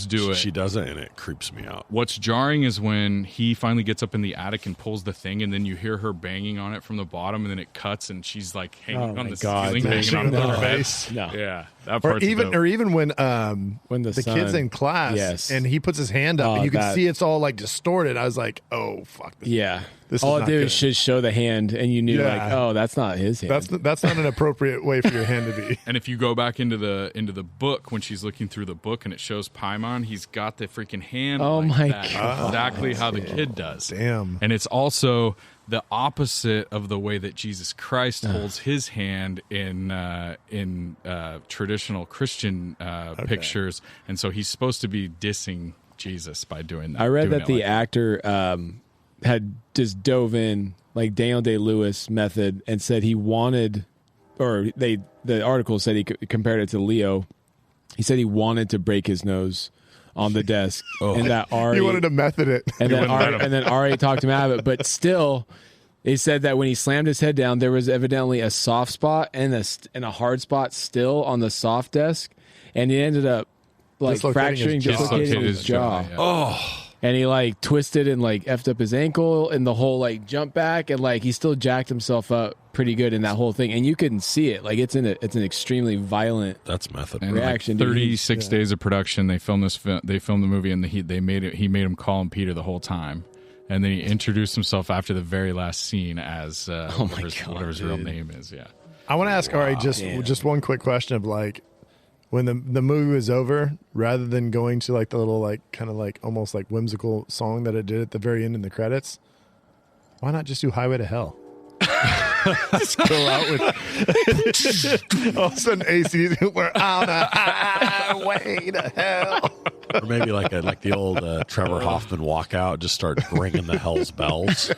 do it. She does it, and it creeps me out. What's jarring is when he finally gets up in the attic and pulls the thing, and then you hear her banging on it from the bottom, and then it cuts, and she's like hanging on the ceiling, hanging on her bed. No. Yeah, that part's dope. Or even when the the son- kid's in class Yes. and he puts his hand up Oh, and you can that- see it's all like distorted. I was like, oh fuck this. Yeah. This All is it not did good. was just show the hand, and you knew Yeah. like, oh, that's not his hand. That's not an appropriate way for your hand to be. And if you go back into the book when she's looking through the book and it shows Paimon, he's got the freaking hand. Oh like my that, God. exactly how the kid does. Damn. And it's also the opposite of the way that Jesus Christ holds his hand in traditional Christian pictures, and so he's supposed to be dissing Jesus by doing that. I read doing that it the like actor had just dove in like Daniel Day-Lewis method and said he wanted, or the article said he compared it to Leo. He said he wanted to break his nose on the desk, and that Ari He wanted to method it. and then wouldn't let him. Ari talked him out of it. But still, they said that when he slammed his head down, there was evidently a soft spot and a hard spot still on the soft desk, and he ended up like Dislocating his jaw. dislocating his jaw. yeah. And he like twisted and like effed up his ankle and the whole like jump back, and like he still jacked himself up pretty good in that whole thing, and you couldn't see it. Like it's an extremely violent. That's method. And reaction, like dude. 36 days of production. They filmed this. They filmed the movie, and he made him call him Peter the whole time, and then he introduced himself after the very last scene as whatever his real name is. Yeah. I want to ask Ari just one quick question of like, when the movie was over, rather than going to like the little like kind of like almost like whimsical song that it did at the very end in the credits, why not just do Highway to Hell? Just go out with all of a sudden AC, we're on a highway to hell. Or maybe like the old Trevor Hoffman walkout, just start ringing the Hell's bells.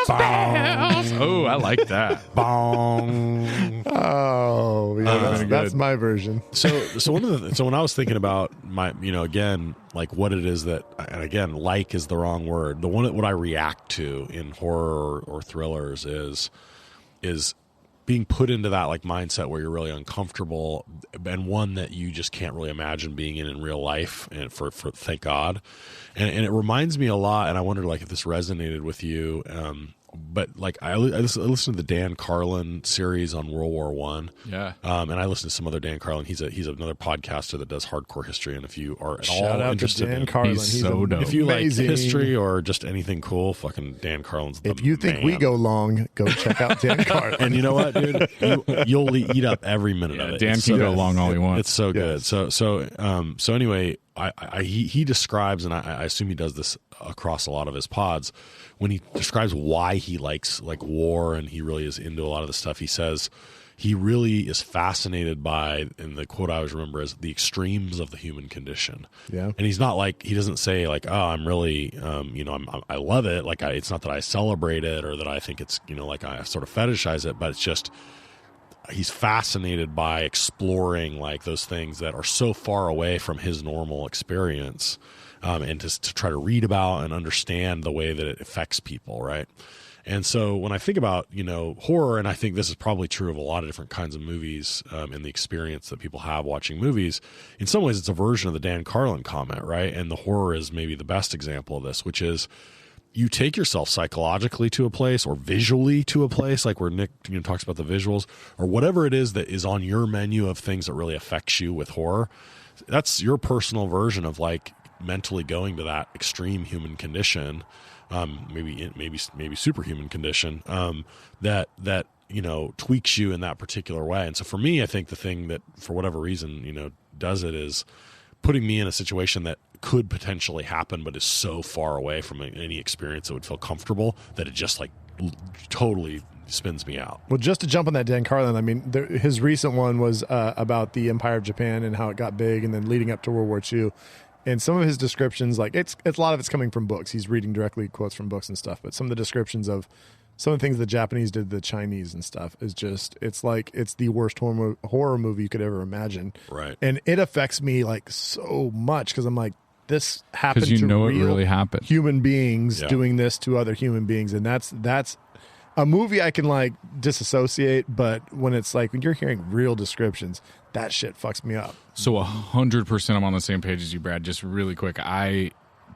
Oh, I like that. Bong. Oh, yeah, that's my version. So when I was thinking about my, again, like what it is that, and again, like is the wrong word. The one what I react to in horror or thrillers is being put into that like mindset where you're really uncomfortable, and one that you just can't really imagine being in real life. And for thank God, and it reminds me a lot. And I wonder like if this resonated with you. But like I listened to the Dan Carlin series on World War I. Yeah. And I listen to some other Dan Carlin. He's another podcaster that does hardcore history. And if you are at Shout all out to interested Dan in Carlin. He's so dope. if you amazing. like history or just anything cool, fucking Dan Carlin's the If you think we man. go long, go check out Dan Carlin. And you know what, dude? You'll eat up every minute of it. Dan It's can so go good. long all he wants. It's so good. Yes. So anyway, he describes, and I assume he does this across a lot of his pods, when he describes why he likes like war and he really is into a lot of the stuff, he says he really is fascinated by, and the quote I always remember is, the extremes of the human condition. Yeah. And he's not like, he doesn't say like, oh, I'm really, I love it. Like, it's not that I celebrate it or that I think it's, like I sort of fetishize it, but it's just, he's fascinated by exploring like those things that are so far away from his normal experience, and to try to read about and understand the way that it affects people. Right. And so when I think about, horror, and I think this is probably true of a lot of different kinds of movies, and the experience that people have watching movies, in some ways it's a version of the Dan Carlin comment, right? And the horror is maybe the best example of this, which is you take yourself psychologically to a place or visually to a place, like where Nick talks about the visuals, or whatever it is that is on your menu of things that really affects you with horror. That's your personal version of like mentally going to that extreme human condition. Maybe superhuman condition, that tweaks you in that particular way. And so for me, I think the thing that for whatever reason, does it is putting me in a situation that could potentially happen, but is so far away from any experience that would feel comfortable that it just like totally spins me out. Well, just to jump on that Dan Carlin, I mean, his recent one was about the Empire of Japan and how it got big, and then leading up to World War II. And some of his descriptions, like it's a lot of it's coming from books. He's reading directly quotes from books and stuff. But some of the descriptions of some of the things the Japanese did to the Chinese and stuff is just, it's like it's the worst horror movie you could ever imagine. Right. And it affects me like so much because I'm like, this happened because to it real really happened. Human beings doing this to other human beings, and that's a movie I can like disassociate. But when it's like when you're hearing real descriptions, that shit fucks me up. So 100% I'm on the same page as you, Brad. Just really quick, I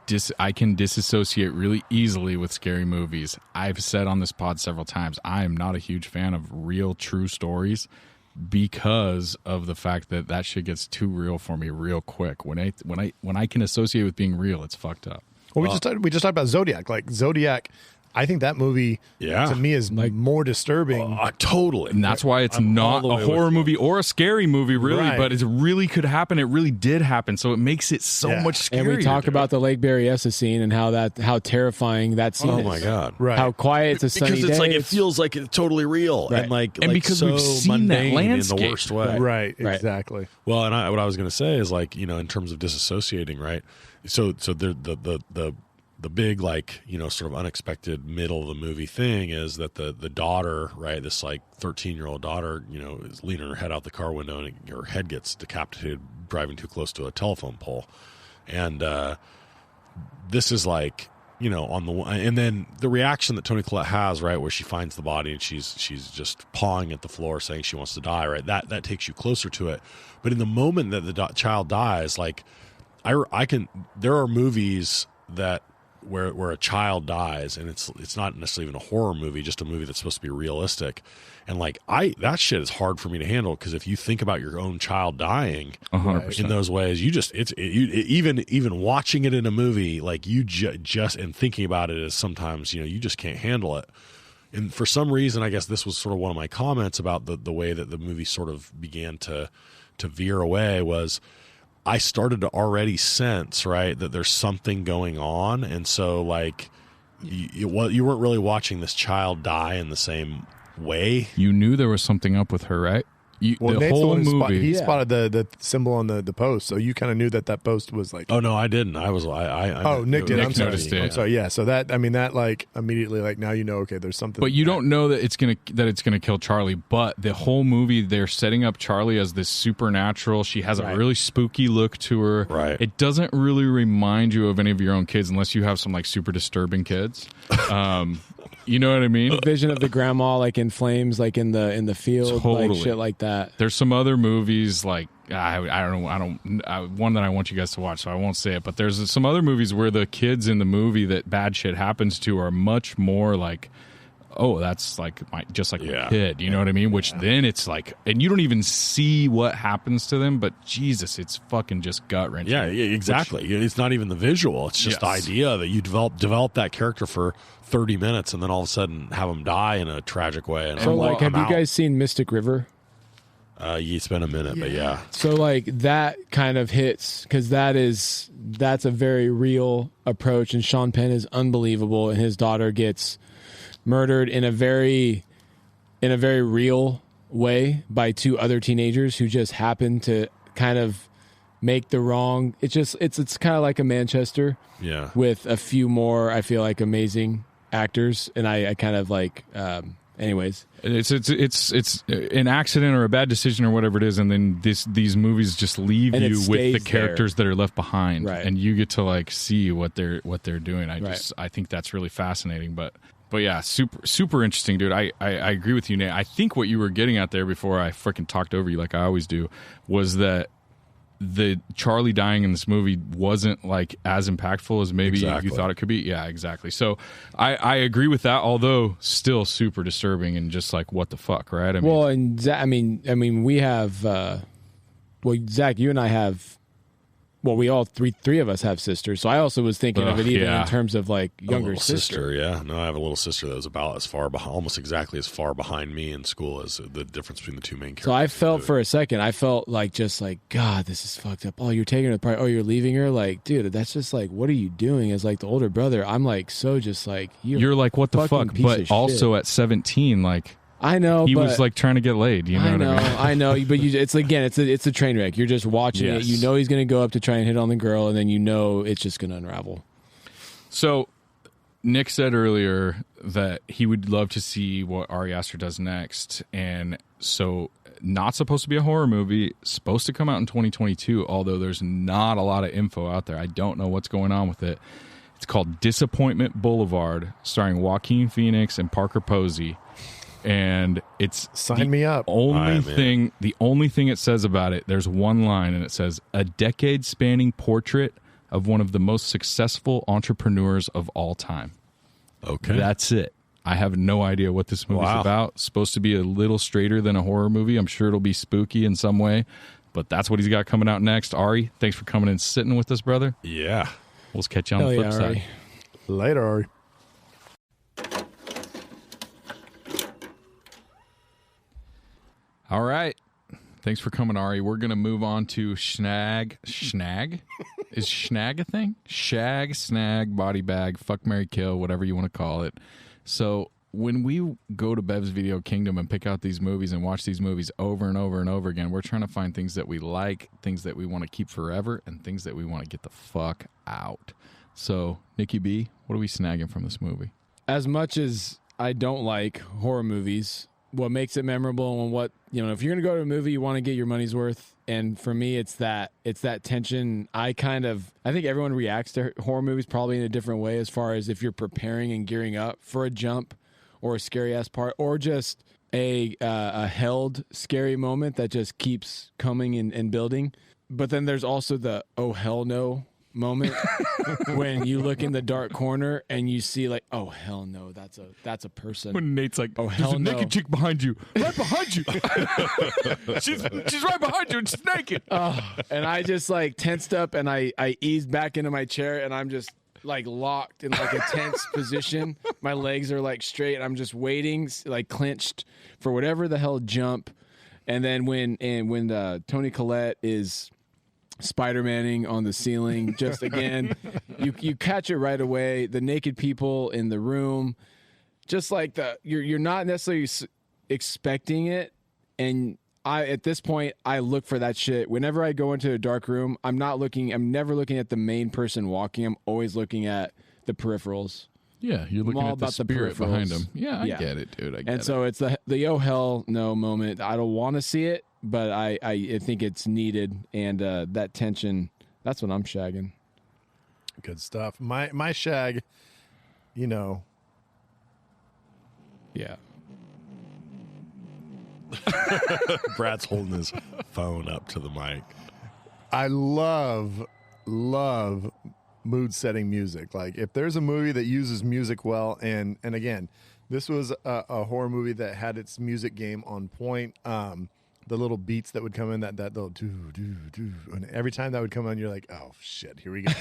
can disassociate really easily with scary movies. I've said on this pod several times, I am not a huge fan of real, true stories because of the fact that shit gets too real for me real quick. When I can associate with being real, it's fucked up. Well, we just talked about Zodiac. Like Zodiac, I think that movie to me is like more disturbing. Totally. And that's why it's not a horror movie or a scary movie, really, Right. but it really could happen. It really did happen. So it makes it so much scarier. And we talk about the Lake Berryessa scene and how terrifying that scene is. Oh my God. Right. How quiet it's a sunny Because it's day. like it feels like it's totally real, Right. and because so we've seen that mundane landscape. in the worst way. Right, Right. exactly. Well, and what I was going to say is like, in terms of disassociating, right? So the big, like, sort of unexpected middle of the movie thing is that the daughter, right, this like 13-year-old daughter, is leaning her head out the car window and her head gets decapitated driving too close to a telephone pole. And this is like, and then the reaction that Toni Collette has, right, where she finds the body and she's just pawing at the floor saying she wants to die, right, that takes you closer to it. But in the moment that the child dies, like there are movies that where a child dies and it's not necessarily even a horror movie, just a movie that's supposed to be realistic, and like that shit is hard for me to handle, because if you think about your own child dying 100%. in those ways, even watching it in a movie, like you just and thinking about it is sometimes you just can't handle it. And for some reason, I guess this was sort of one of my comments about the way that the movie sort of began to veer away was, I started to already sense, right, that there's something going on. And so, like, you weren't really watching this child die in the same way. You knew there was something up with her, right? The Nate's whole one who movie. he spotted the symbol on the post, so you kind of knew that post was like. Oh no, I didn't. I Nick did. I'm sorry. noticed it. I'm sorry. Yeah. So that like immediately, like, now okay, there's something. But you don't know that it's gonna kill Charlie. But the whole movie, they're setting up Charlie as this supernatural. She has a really spooky look to her. Right. It doesn't really remind you of any of your own kids, unless you have some like super disturbing kids. You know what I mean? Vision of the grandma like in flames, like in the field, Totally. like shit like that. There's some other movies like I don't one that I want you guys to watch, so I won't say it. But there's some other movies where the kids in the movie that bad shit happens to are much more like, oh, that's like my kid. You know what I mean? Which then it's like, and you don't even see what happens to them, but Jesus, it's fucking just gut wrenching. Yeah, exactly. It's not even the visual. It's just the idea that you develop that character for 30 minutes and then all of a sudden have them die in a tragic way. And So, like, have you guys seen Mystic River? It's been a minute, but yeah. So like that kind of hits because that's a very real approach, and Sean Penn is unbelievable, and his daughter gets murdered in a very real way by two other teenagers who just happen to kind of make the wrong. It's kind of like a Manchester, with a few more, I feel like, amazing actors, and I kind of like. Anyways, it's an accident or a bad decision or whatever it is, and then these movies just leave you with the characters that are left behind, right. And you get to like see what they're doing. I think that's really fascinating, but yeah, super interesting, dude. I agree with you, Nate. I think what you were getting at there before I freaking talked over you like I always do was that the Charlie dying in this movie wasn't like as impactful as maybe you thought it could be. Yeah, exactly. So I agree with that, although still super disturbing and just like what the fuck, right? I mean, well, and I mean, we have, Zach, you and I have. Well, we all three of us have sisters, so I also was thinking of it even in terms of like younger sister. Yeah, no, I have a little sister that was about as far behind, almost exactly as far behind me in school as the difference between the two main characters. So I felt for a second, like just like, God, this is fucked up. Oh, you're taking her to the party. Oh, you're leaving her. Like, dude, that's just like, what are you doing? As like the older brother, I'm like so just like you're like what the fuck, but also at 17, like. I know he was like trying to get laid. You know what I mean? I know, but it's a train wreck. You're just watching it. You know he's going to go up to try and hit on the girl, and then you know it's just going to unravel. So Nick said earlier that he would love to see what Ari Aster does next, and so not supposed to be a horror movie, supposed to come out in 2022. Although there's not a lot of info out there, I don't know what's going on with it. It's called Disappointment Boulevard, starring Joaquin Phoenix and Parker Posey. And it's sign me up. The only thing it says about it, there's one line, and it says, a decade-spanning portrait of one of the most successful entrepreneurs of all time. Okay. That's it. I have no idea what this movie's about. It's supposed to be a little straighter than a horror movie. I'm sure it'll be spooky in some way, but that's what he's got coming out next. Ari, thanks for coming and sitting with us, brother. Yeah. We'll catch you on the flip side. Ari. Later, Ari. All right. Thanks for coming, Ari. We're going to move on to Snag. Snag? Is Snag a thing? Shag, snag, body bag, fuck, marry, kill, whatever you want to call it. So when we go to Bev's Video Kingdom and pick out these movies and watch these movies over and over and over again, we're trying to find things that we like, things that we want to keep forever, and things that we want to get the fuck out. So, Nikki B, what are we snagging from this movie? As much as I don't like horror movies, what makes it memorable and what, you know, if you're going to go to a movie, you want to get your money's worth. And for me, it's that tension. I think everyone reacts to horror movies probably in a different way as far as if you're preparing and gearing up for a jump or a scary ass part or just a held scary moment that just keeps coming and building. But then there's also the, oh, hell no moment when you look in the dark corner and you see like, oh hell no, that's a person. When Nate's like, oh there's hell a no, naked chick behind you, right behind you. she's right behind you and she's naked. And I just like tensed up and I eased back into my chair and I'm just like locked in like a tense position. My legs are like straight. I'm just waiting, like clenched for whatever the hell jump. And then when Toni Collette is Spider-Maning on the ceiling, just again, you catch it right away. The naked people in the room, just like you're not necessarily expecting it. And at this point, I look for that shit. Whenever I go into a dark room, I'm never looking at the main person walking. I'm always looking at the peripherals. Yeah, you're looking at the spirit behind him. Yeah, I get it, dude. I get it. So it's the oh hell no moment. I don't want to see it, but I think it's needed, and that tension, that's what I'm shagging. Good stuff. My shag, you know. Yeah. Brad's holding his phone up to the mic. I love mood setting music. Like if there's a movie that uses music well, and again, this was a horror movie that had its music game on point. The little beats that would come in, that little do, and every time that would come on, you're like, oh shit, here we go.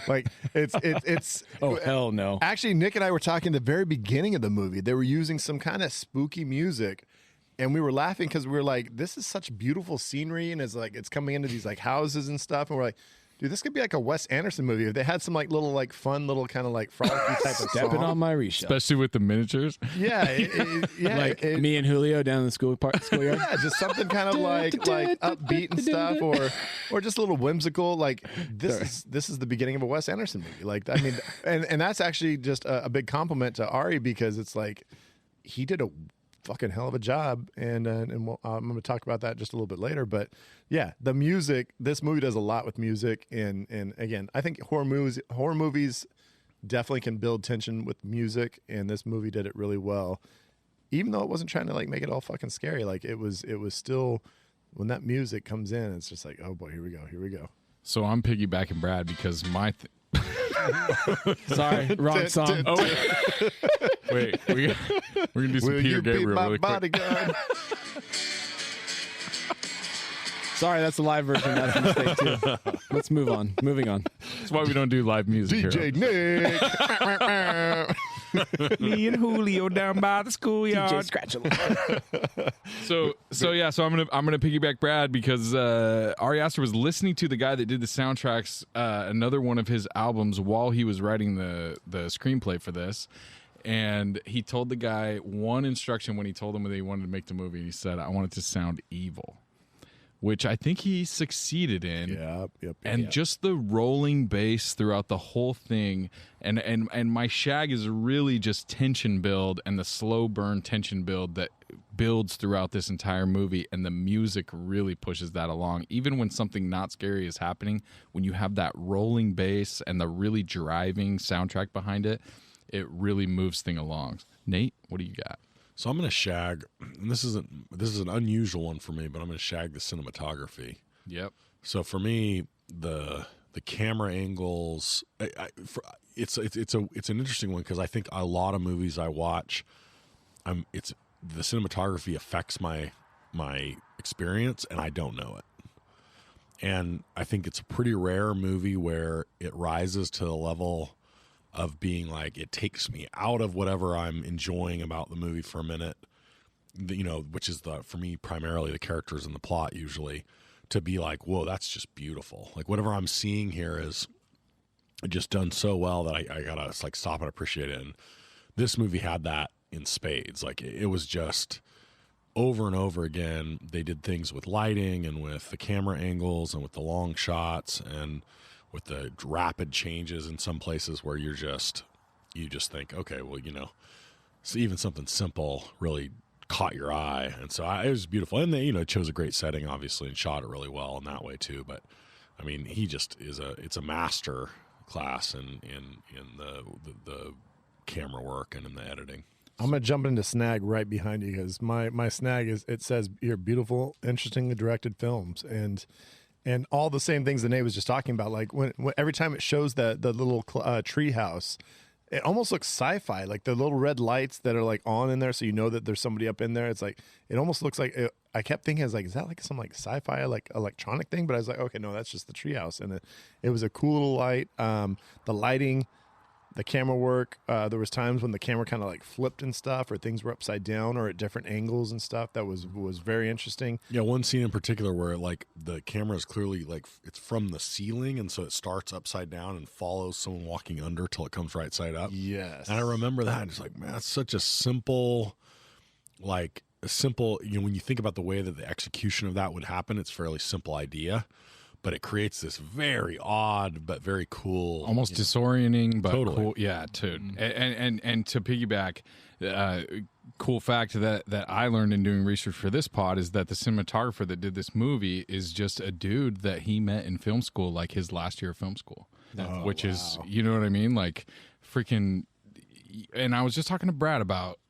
Like it's oh hell no. Actually, Nick and I were talking at the very beginning of the movie. They were using some kind of spooky music, and we were laughing because we were like, this is such beautiful scenery, and it's coming into these like houses and stuff, and we're like, dude, this could be like a Wes Anderson movie if they had some like little like fun little kind of like frolicky type of Stepping song. on my reshelf. Especially with the miniatures. Yeah, yeah, Like me and Julio down in the schoolyard. yeah, just something kind of like upbeat and stuff, or just a little whimsical. Like this is the beginning of a Wes Anderson movie. Like I mean, and that's actually just a big compliment to Ari because it's like he did a fucking hell of a job, and I'm going to talk about that just a little bit later. But yeah, the music. This movie does a lot with music, and again, I think horror movies definitely can build tension with music, and this movie did it really well. Even though it wasn't trying to like make it all fucking scary, like it was still when that music comes in, it's just like, oh boy, here we go. So I'm piggybacking Brad because my Sorry, wrong song. oh wait, we're gonna do some Will Peter you be Gabriel my really quick. bodyguard? Sorry, that's the live version. That's a mistake too. Let's move on. Moving on. That's why we don't do live music DJ here. Nick. Me and Julio down by the schoolyard. DJ Scratch a little. So I'm gonna piggyback Brad because Ari Aster was listening to the guy that did the soundtracks, another one of his albums while he was writing the screenplay for this, and he told the guy one instruction when he told him that he wanted to make the movie. And he said, "I want it to sound evil," which I think he succeeded in. Yep. And just the rolling bass throughout the whole thing, and my shag is really just tension build and the slow burn tension build that builds throughout this entire movie, and the music really pushes that along. Even when something not scary is happening, when you have that rolling bass and the really driving soundtrack behind it, it really moves things along. Nate, what do you got? So I'm going to shag, and this is an unusual one for me, but I'm going to shag the cinematography. Yep. So for me, the camera angles, it's an interesting one because I think a lot of movies I watch, the cinematography affects my experience, and I don't know it. And I think it's a pretty rare movie where it rises to the level of being like, it takes me out of whatever I'm enjoying about the movie for a minute, which is for me primarily the characters and the plot usually, to be like, whoa, that's just beautiful. Like whatever I'm seeing here is just done so well that I gotta like stop and appreciate it. And this movie had that in spades. Like it was just over and over again. They did things with lighting and with the camera angles and with the long shots and with the rapid changes in some places where you just think, okay, well, so even something simple really caught your eye. And so it was beautiful. And they, chose a great setting, obviously, and shot it really well in that way too. But I mean, he just it's a master class in the camera work and in the editing. I'm gonna jump into snag right behind you because my snag is, it says here, beautiful, interestingly directed films, and all the same things that Nate was just talking about. Like when every time it shows the little tree house, it almost looks sci-fi. Like the little red lights that are like on in there, so you know that there's somebody up in there. It's like it almost looks like I kept thinking, I was like, is that like some like sci-fi like electronic thing? But I was like, okay, no, that's just the tree house, and it was a cool little light. The lighting, the camera work. There was times when the camera kind of like flipped and stuff, or things were upside down or at different angles and stuff. That was very interesting. Yeah, one scene in particular where like the camera is clearly like it's from the ceiling, and so it starts upside down and follows someone walking under till it comes right side up. Yes, and I remember that. And it's like, man, that's such a simple, when you think about the way that the execution of that would happen, it's a fairly simple idea. But it creates this very odd but very cool, almost disorienting, but totally cool. Yeah, dude. And to piggyback, cool fact that I learned in doing research for this pod is that the cinematographer that did this movie is just a dude that he met in film school, like his last year of film school, which is, you know what I mean, like freaking. And I was just talking to Brad about,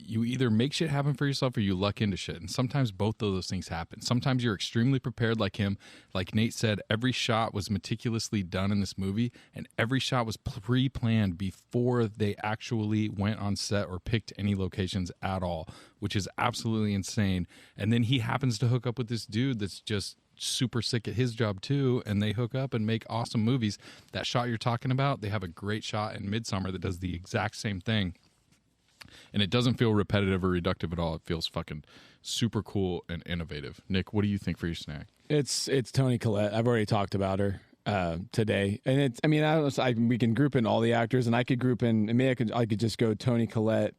you either make shit happen for yourself or you luck into shit. And sometimes both of those things happen. Sometimes you're extremely prepared like him. Like Nate said, every shot was meticulously done in this movie, and every shot was pre-planned before they actually went on set or picked any locations at all, which is absolutely insane. And then he happens to hook up with this dude that's just super sick at his job too, and they hook up and make awesome movies. That shot you're talking about, they have a great shot in Midsommar that does the exact same thing. And it doesn't feel repetitive or reductive at all. It feels fucking super cool and innovative. Nick, what do you think for your snack? It's Toni Collette. I've already talked about her today, and it's. I mean, we can group in all the actors, and I could group in. Maybe I could just go Toni Collette,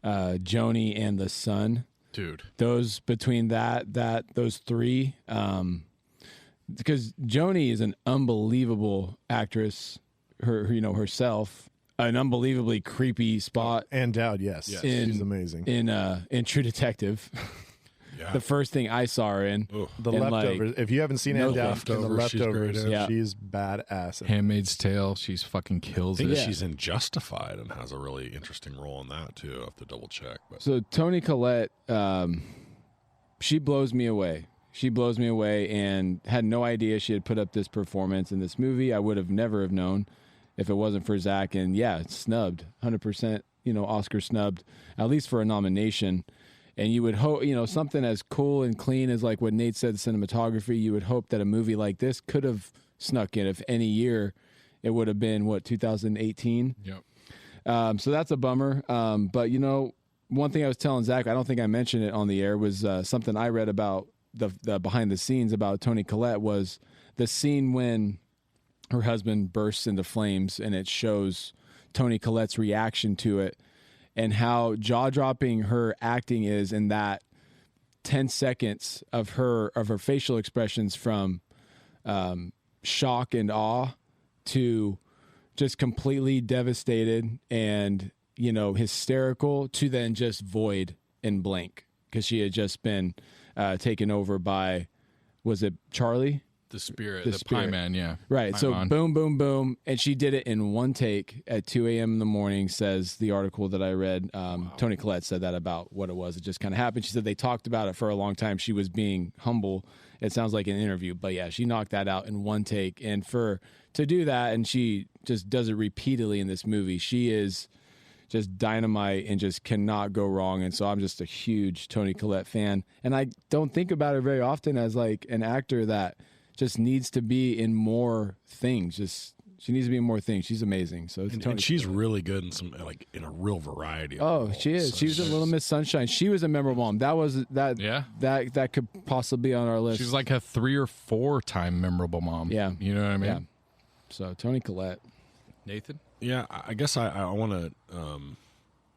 Joni, and the son. Dude, those between those three, because Joni is an unbelievable actress. Herself. An unbelievably creepy spot. And Dowd, yes. She's amazing. In True Detective. Yeah. The first thing I saw her in. The Leftovers. If you haven't seen Ann Dowd in The Leftovers, she's badass. Handmaid's Tale, she's fucking kills it. She's in Justified and has a really interesting role in that too. I have to double check. But. So Toni Collette, she blows me away. She blows me away, and had no idea she had put up this performance in this movie. I would have never have known if it wasn't for Zach. And it's snubbed, 100%, Oscar snubbed, at least for a nomination. And you would hope, something as cool and clean as like what Nate said, cinematography, you would hope that a movie like this could have snuck in. If any year, it would have been, 2018? Yep. So that's a bummer. But, one thing I was telling Zach, I don't think I mentioned it on the air, was something I read about the behind the scenes about Toni Collette, was the scene when her husband bursts into flames, and it shows Toni Collette's reaction to it and how jaw-dropping her acting is in that 10 seconds of her facial expressions, from shock and awe to just completely devastated and, hysterical, to then just void and blank, because she had just been taken over by, was it Charlie? The spirit. Pie Man, yeah. Right. Pie So Man. boom, boom, boom. And she did it in one take at 2 a.m. in the morning, says the article that I read. Toni Collette said that about what it was. It just kind of happened. She said they talked about it for a long time. She was being humble. It sounds like an interview. But yeah, she knocked that out in one take. And to do that, and she just does it repeatedly in this movie, she is just dynamite and just cannot go wrong. And so I'm just a huge Toni Collette fan. And I don't think about her very often as like an actor that just needs to be in more things. She needs to be in more things. She's amazing. So and she's really good in in a real variety of roles. She is. So she was in Little Miss Sunshine. She was a memorable mom. That was that. Yeah. That could possibly be on our list. She's like a 3 or 4 time memorable mom. Yeah. You know what I mean? Yeah. So Toni Collette. Nathan? Yeah, I guess I want to. I'm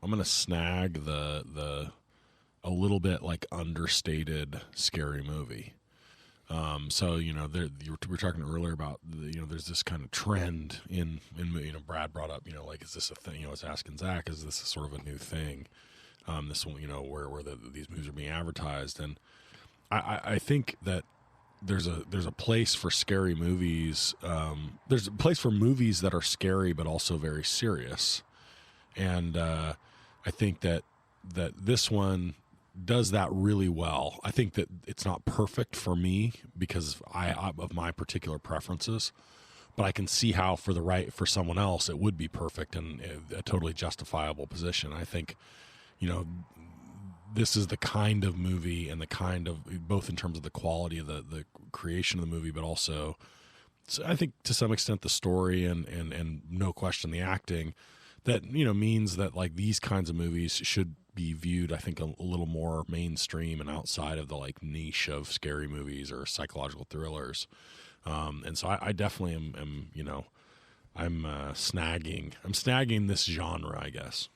going to snag the a little bit like understated scary movie. So we were talking earlier about there's this kind of trend in Brad brought up like, is this a thing? I was asking Zach, is this a sort of a new thing? This one where these movies are being advertised, and I think that there's a place for scary movies. There's a place for movies that are scary but also very serious, and I think that this one does that really well. I think that it's not perfect for me because of my particular preferences, but I can see how for someone else it would be perfect and a totally justifiable position. I think, this is the kind of movie and the kind of, both in terms of the quality of the creation of the movie, but also I think to some extent the story and no question the acting, that means that like these kinds of movies should be viewed, I think, a little more mainstream and outside of the like niche of scary movies or psychological thrillers. And so I definitely am I'm snagging this genre, I guess.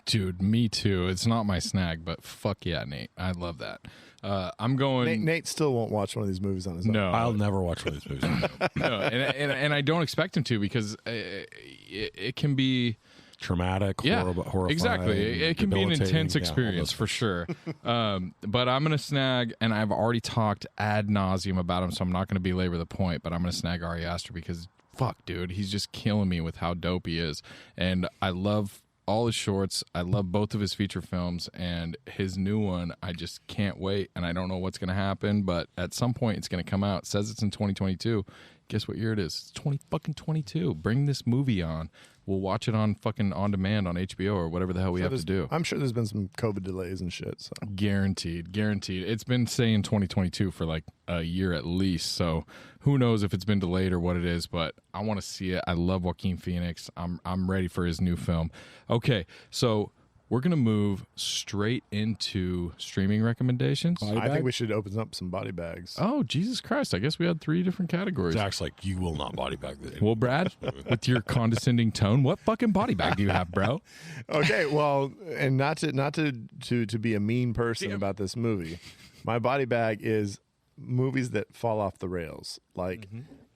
Dude, me too. It's not my snag, but fuck yeah, Nate. I love that. I'm going. Nate still won't watch one of these movies on his own. No, I'll never watch one of these movies. no, and I don't expect him to, because it can be traumatic, horrifying. Exactly. It can be an intense experience for sure. But I'm going to snag, and I've already talked ad nauseum about him, so I'm not going to belabor the point, but I'm going to snag Ari Aster because fuck, dude, he's just killing me with how dope he is. And I love all his shorts. I love both of his feature films, and his new one, I just can't wait. And I don't know what's going to happen, but at some point it's going to come out. It says it's in 2022. Guess what year it is? It's 2022. Bring this movie on. We'll watch it on fucking on demand on HBO or whatever the hell we have to do. I'm sure there's been some COVID delays and shit. So. Guaranteed. It's been saying 2022 for like a year at least. So who knows if it's been delayed or what it is, but I want to see it. I love Joaquin Phoenix. I'm ready for his new film. Okay, so we're going to move straight into streaming recommendations. Body I think bag? we should open up some body bags. Oh, Jesus Christ. I guess we had 3 different categories. Zach's like, you will not body bag this. Well, Brad, with your condescending tone, what fucking body bag do you have, bro? Okay, well, and not to be a mean person about this movie, my body bag is movies that fall off the rails. Like,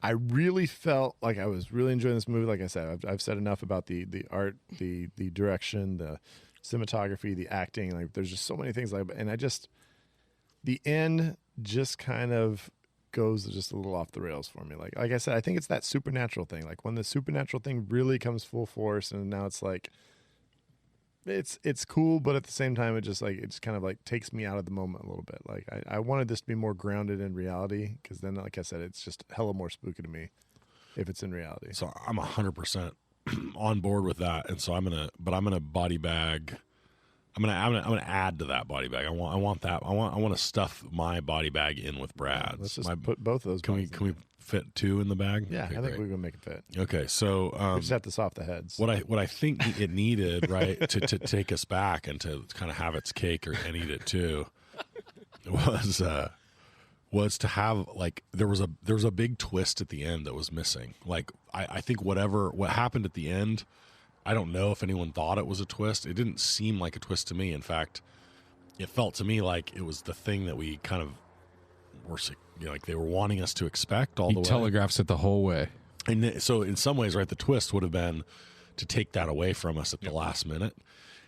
I really felt like I was really enjoying this movie. Like I said, I've said enough about the art, the direction, the cinematography, the acting. Like, there's just so many things. Like, and the end just kind of goes just a little off the rails for me. Like I said, I think it's that supernatural thing. Like when the supernatural thing really comes full force, and now it's like it's cool, but at the same time, it just kind of like takes me out of the moment a little bit. Like I wanted this to be more grounded in reality, because then, like I said, it's just hella more spooky to me if it's in reality. So I'm 100% on board with that, and so I'm gonna body bag. I'm gonna add to that body bag. I want to stuff my body bag in with Brad's. Let's just put both of those. Can we fit 2 in the bag? Yeah, Okay, I think great. we're gonna make it fit. Okay, so We just have to off the heads. what I think it needed, right, to take us back and to kind of have its cake and eat it too, was to have, like, there was a big twist at the end that was missing. Like I think what happened at the end, I don't know if anyone thought it was a twist. It didn't seem like a twist to me. In fact, it felt to me like it was the thing that we kind of were, like they were wanting us to expect all He the way. telegraphs it the whole way. And so in some ways, right, the twist would have been to take that away from us at the last minute.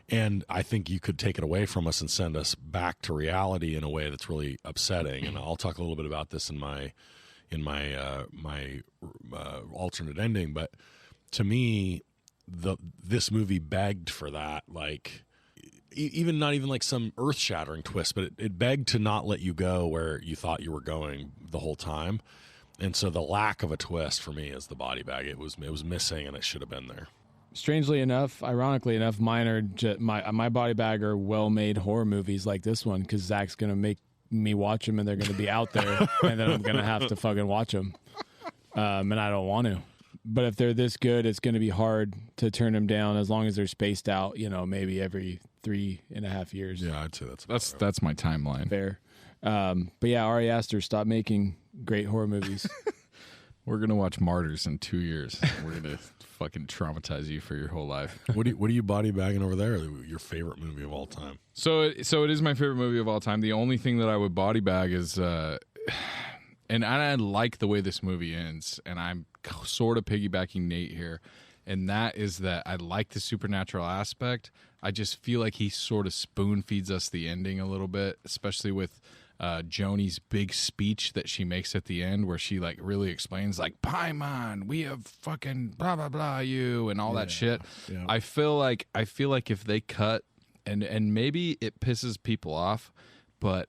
And I think you could take it away from us and send us back to reality in a way that's really upsetting. And I'll talk a little bit about this in my alternate ending. But to me, this movie begged for that, like even not even like some earth-shattering twist, but it begged to not let you go where you thought you were going the whole time. And so the lack of a twist for me is the body bag. It was missing, and it should have been there. Strangely enough, ironically enough, mine are my body bag are well-made horror movies like this one, because Zach's gonna make me watch them, and they're gonna be out there, and then I'm gonna have to fucking watch them, and I don't want to. But if they're this good, it's going to be hard to turn them down, as long as they're spaced out, maybe every 3.5 years. Yeah, I'd say That's my timeline. Fair. But yeah, Ari Aster, stop making great horror movies. We're gonna watch Martyrs in 2 years. We're gonna fucking traumatize you for your whole life. What are you body bagging over there? Your favorite movie of all time? So it is my favorite movie of all time. The only thing that I would body bag is, and I like the way this movie ends, and I'm sort of piggybacking Nate here, and that is that I like the supernatural aspect. I just feel like he sort of spoon feeds us the ending a little bit, especially with Joni's big speech that she makes at the end, where she like really explains like, Paimon, we have fucking blah blah blah you and all that shit. Yeah. I feel like if they cut, and maybe it pisses people off, but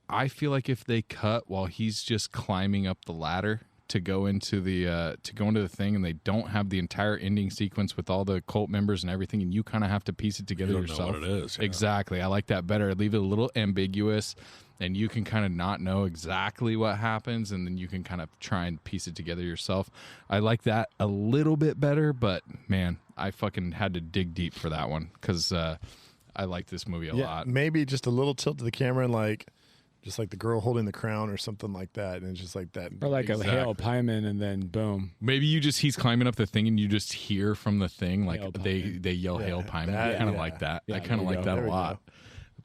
I feel like if they cut while he's just climbing up the ladder to go into the thing, and they don't have the entire ending sequence with all the cult members and everything, and you kind of have to piece it together You don't yourself. know what it is, yeah. Exactly. I like that better. Leave it a little ambiguous, and you can kind of not know exactly what happens, and then you can kind of try and piece it together yourself. I like that a little bit better, but man, I fucking had to dig deep for that one, because I like this movie a lot. Maybe just a little tilt to the camera, and like just like the girl holding the crown or something like that, and it's just like that. Or like Exactly. a Hail Paimon, and then boom. Maybe he's climbing up the thing, and you just hear from the thing like Hail they Paimon. yell Hail Paimon. that- I kind of yeah. like that. Yeah, I kind there of you like go. that There a we lot.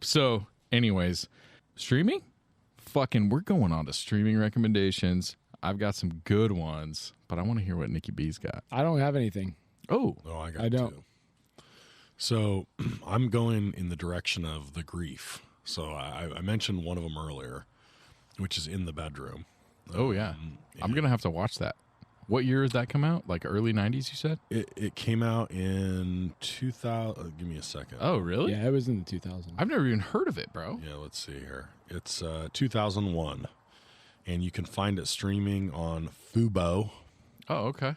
So, anyways, streaming. Fucking, we're going on to streaming recommendations. I've got some good ones, but I want to hear what Nikki B's got. I don't have anything. Oh, Oh, I don't. two. So I'm going in the direction of The Grief. So I mentioned one of them earlier, which is In the Bedroom. oh yeah. I'm gonna have to watch that. What year did that come out? Like early 90s, you said? It came out in 2000. Give me a second. Oh, really? Yeah, it was in the 2000s. I've never even heard of it, bro. Yeah, let's see here. It's 2001, and you can find it streaming on Fubo. Oh, okay.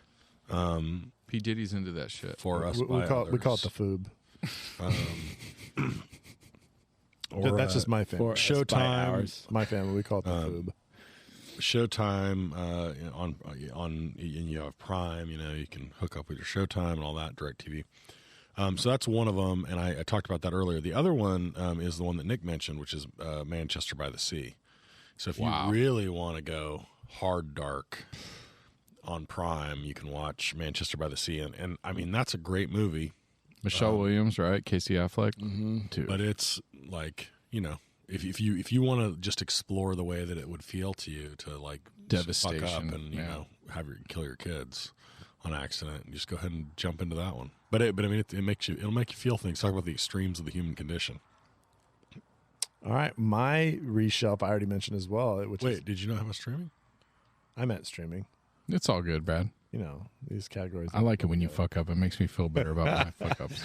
P. Diddy's into that shit. For us, we by call it others. the Foob. Or, That's just my family. For us by Showtime. ours. My family, we call it the Foob. Showtime on and you have Prime. You can hook up with your Showtime and all that. DirecTV. So that's one of them, and I talked about that earlier. The other one is the one that Nick mentioned, which is Manchester by the Sea. So if you really want to go hard dark on Prime, you can watch Manchester by the Sea, and I mean that's a great movie. Michelle Williams, right? Casey Affleck, Mm-hmm. But it's like, you know, if you want to just explore the way that it would feel to you to like devastation, fuck up and you know kill your kids on accident, and just go ahead and jump into that one. But I mean, it'll make you feel things. Talk about the extremes of the human condition. All right, my reshelf I already mentioned as well. Did you not have a streaming? I meant streaming. It's all good, Brad. You know, these categories. I like it when you fuck up. It makes me feel better about my fuck ups.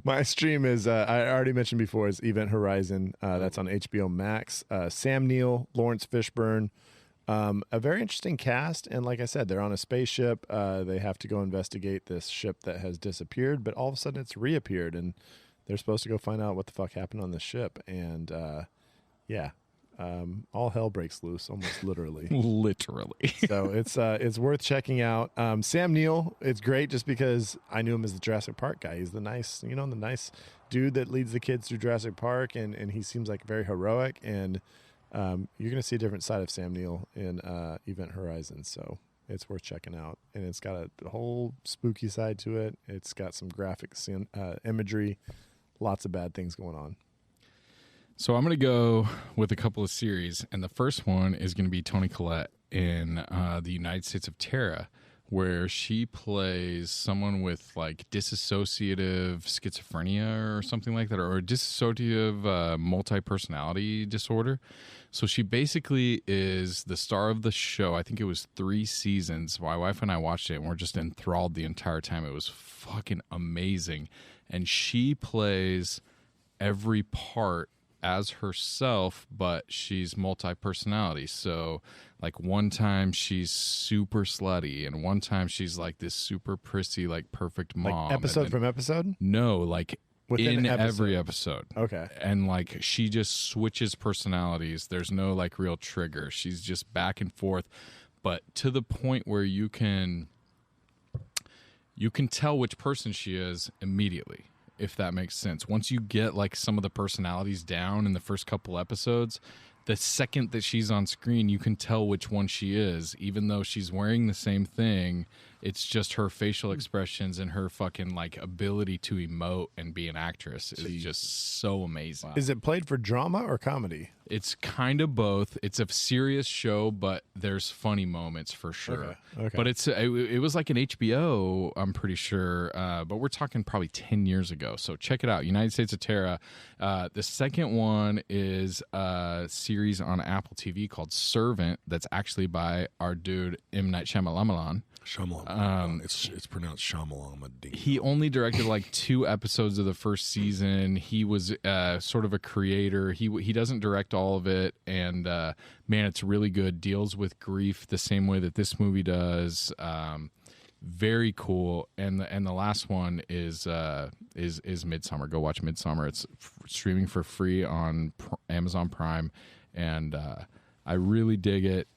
My stream is, I already mentioned before, is Event Horizon. That's on HBO Max. Sam Neill, Lawrence Fishburne. A very interesting cast. And like I said, they're on a spaceship. They have to go investigate this ship that has disappeared, but all of a sudden it's reappeared. And they're supposed to go find out what the fuck happened on this ship. And all hell breaks loose, almost literally. Literally. So it's worth checking out. Sam Neill, it's great just because I knew him as the Jurassic Park guy. He's the nice dude that leads the kids through Jurassic Park, and he seems like very heroic. And you're going to see a different side of Sam Neill in Event Horizon. So it's worth checking out. And it's got a whole spooky side to it. It's got some graphic imagery, lots of bad things going on. So I'm going to go with a couple of series, and the first one is going to be Toni Collette in the United States of Terra, where she plays someone with like dissociative schizophrenia or something like that, or dissociative multi-personality disorder. So she basically is the star of the show. I think it was 3 seasons. My wife and I watched it, and we're just enthralled the entire time. It was fucking amazing. And she plays every part as herself, but she's multi-personality. So like one time she's super slutty, and one time she's like this super prissy, like perfect mom. Like episode from episode? No, like Within in episode. every episode. Okay. And like she just switches personalities. There's no like real trigger. She's just back and forth, but to the point where you can tell which person she is immediately, if that makes sense. Once you get like some of the personalities down in the first couple episodes, the second that she's on screen, you can tell which one she is, even though she's wearing the same thing. It's just her facial expressions and her fucking like ability to emote and be an actress is just so amazing. Is it played for drama or comedy? It's kind of both. It's a serious show, but there's funny moments for sure. Okay. But it was like an HBO, I'm pretty sure. But we're talking probably 10 years ago. So check it out. United States of Terra. The second one is a series on Apple TV called Servant. That's actually by our dude M. Night Shyamalan. It's pronounced Shyamalama. He only directed like 2 episodes of the first season. He was sort of a creator. He doesn't direct all of it, and man, it's really good. Deals with grief the same way that this movie does. Very cool. And the last one is Midsommar. Go watch Midsommar. It's streaming for free on Amazon Prime, and I really dig it.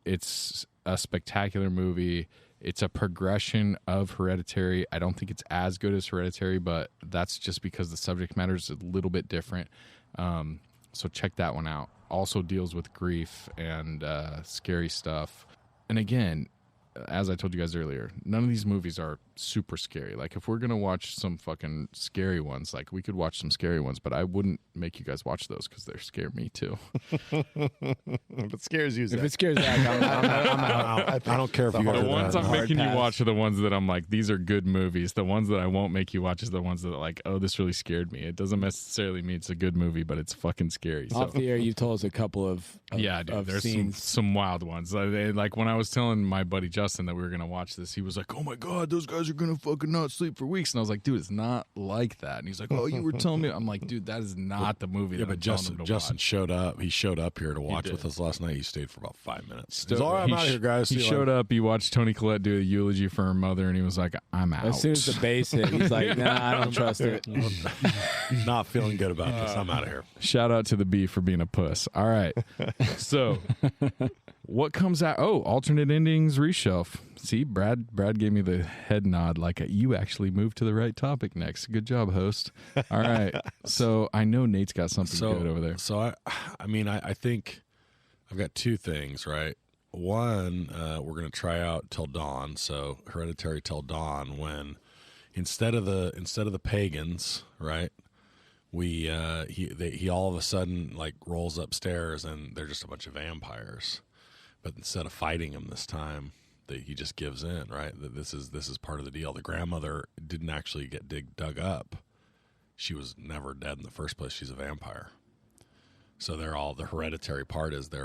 It's a spectacular movie. It's a progression of Hereditary. I don't think it's as good as Hereditary, but that's just because the subject matter is a little bit different. So check that one out. Also deals with grief and scary stuff. And again, as I told you guys earlier, none of these movies are super scary. Like, if we're going to watch some fucking scary ones, like, we could watch some scary ones, but I wouldn't make you guys watch those because they scare me too. If it scares you, Zach. If it scares Zach, I'm out. I don't care if you The ones I'm making you pass. watch are the ones that I'm like, these are good movies. The ones that I won't make you watch is the ones that are like, oh, this really scared me. It doesn't necessarily mean it's a good movie, but it's fucking scary. So. Off the air, you've told us a couple of Yeah, dude, of there's scenes. some wild ones. Like when I was telling my buddy Justin that we were going to watch this, he was like, oh my God, those guys are going to fucking not sleep for weeks. And I was like, dude, it's not like that. And he's like, oh, you were telling me. I'm like, dude, that is not the movie that I'm telling them to Justin watch. showed up. He showed up here to watch did. with us last night. He stayed for about 5 minutes. So He's all right, I'm out of here, guys. He See you showed later. up. He watched Toni Collette do a eulogy for her mother, and he was like, I'm out. As soon as the bass hit, he's like, nah, I don't trust it. Not feeling good about this. I'm out of here. Shout out to the bee for being a puss. All right. So what comes out? Oh, alternate endings reshelf. See, Brad gave me the head nod like you actually moved to the right topic next. Good job, host. All right. So I know Nate's got something good over there. So I think I've got two things, right? One, we're going to try out Till Dawn. So Hereditary Till Dawn, when instead of the pagans, right? He all of a sudden like rolls upstairs and they're just a bunch of vampires. But instead of fighting him this time, he just gives in, right? That this is part of the deal. The grandmother didn't actually get dug up. She was never dead in the first place. She's a vampire. So the hereditary part is they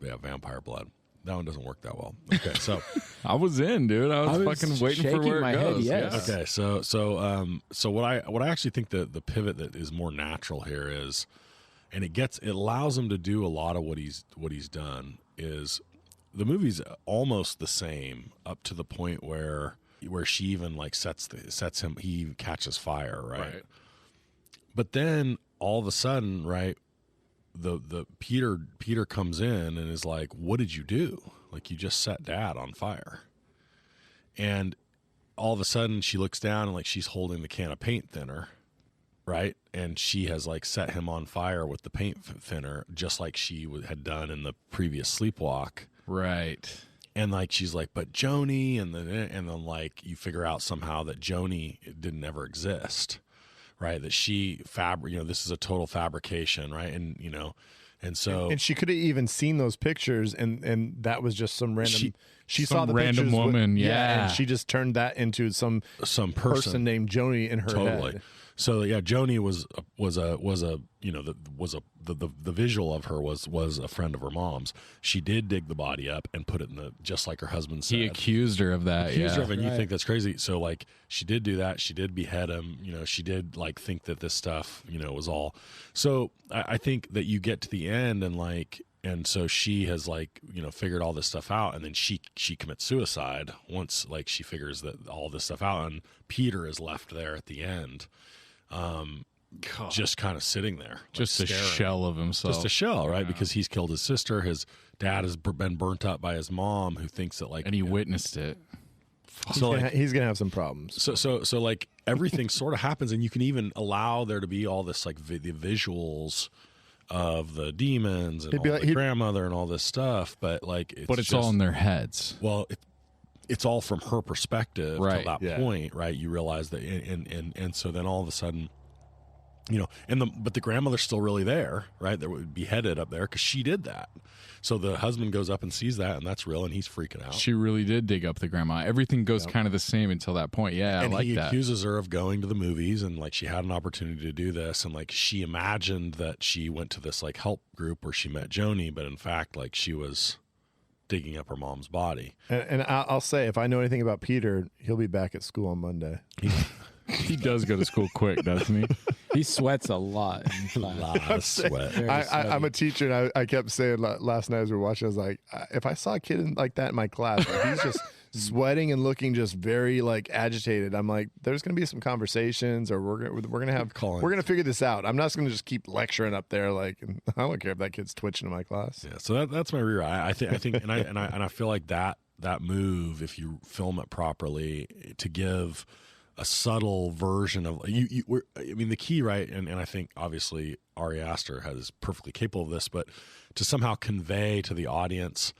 have vampire blood. That one doesn't work that well. Okay, so I was in, dude. I was fucking waiting for where it goes. Yes. Okay, so what I actually think the pivot that is more natural here is, and it allows him to do a lot of what he's done, is the movie's almost the same up to the point where she even like sets him, he catches fire, right? But then all of a sudden, right, the Peter comes in and is like, what did you do? Like, you just set Dad on fire. And all of a sudden she looks down and like she's holding the can of paint thinner, right? And she has like set him on fire with the paint thinner, just like she had done in the previous sleepwalk. Right. And like she's like, but Joni, and then like you figure out somehow that Joni didn't ever exist, right? That this is a total fabrication, right? And so and she could have even seen those pictures, and that was just some random. She some saw the random pictures woman, yeah, and she just turned that into some person named Joni in her head. So yeah, Joni was the visual of her was a friend of her mom's. She did dig the body up and put it in just like her husband said. He accused her of that. Accused her of it, and you think that's crazy. So like she did do that. She did behead him. She did like think that this stuff was all. So I think that you get to the end and so she has like figured all this stuff out, and then she commits suicide once like she figures that all this stuff out, and Peter is left there at the end. Just kind of sitting there, just a shell of himself, just a shell, right? Yeah. Because he's killed his sister. His dad has been burnt up by his mom, who thinks that and he witnessed it. So he's gonna have some problems. So like everything sort of happens, and you can even allow there to be all this like the visuals of the demons and the grandmother and all this stuff, but like it's all in their heads. Well, it's all from her perspective, right? Till that point, right? You realize that, and so then all of a sudden, but the grandmother's still really there, right? That would be beheaded up there because she did that. So the husband goes up and sees that, and that's real, and he's freaking out. She really did dig up the grandma. Everything goes kind of the same until that point. Yeah, and I like he that. Accuses her of going to the movies, and like she had an opportunity to do this, and like she imagined that she went to this like help group where she met Joni, but in fact, like she was digging up her mom's body. And I'll say, if I know anything about Peter, he'll be back at school on Monday. He does go to school quick, doesn't he? He sweats a lot. A lot of sweat. I'm a teacher, and I kept saying last night as we were watching, I was like, if I saw a kid like that in my class, like, he's just sweating and looking just very like agitated. I'm like, there's going to be some conversations, or we're gonna figure this out. I'm not going to just keep lecturing up there. Like, I don't care if that kid's twitching in my class. Yeah. So that's my rear. I think, and I feel like that move, if you film it properly, to give a subtle version of the key, right? And I think obviously Ari Aster is perfectly capable of this, but to somehow convey to the audience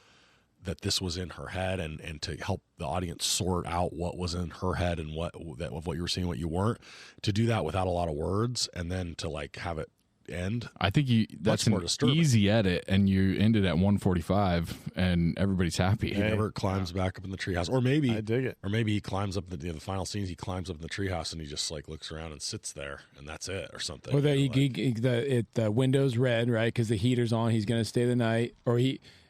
that this was in her head, and to help the audience sort out what was in her head and what you were seeing, what you weren't, to do that without a lot of words, and then to like have it end. I think that's an easy edit, and you end it at 1:45, and everybody's happy. He never climbs back up in the treehouse, or maybe I dig it. Or maybe he climbs up the final scenes. He climbs up in the treehouse and he just like looks around and sits there, and that's it, or something. Or the window's red, right? Because the heater's on. He's going to stay the night, or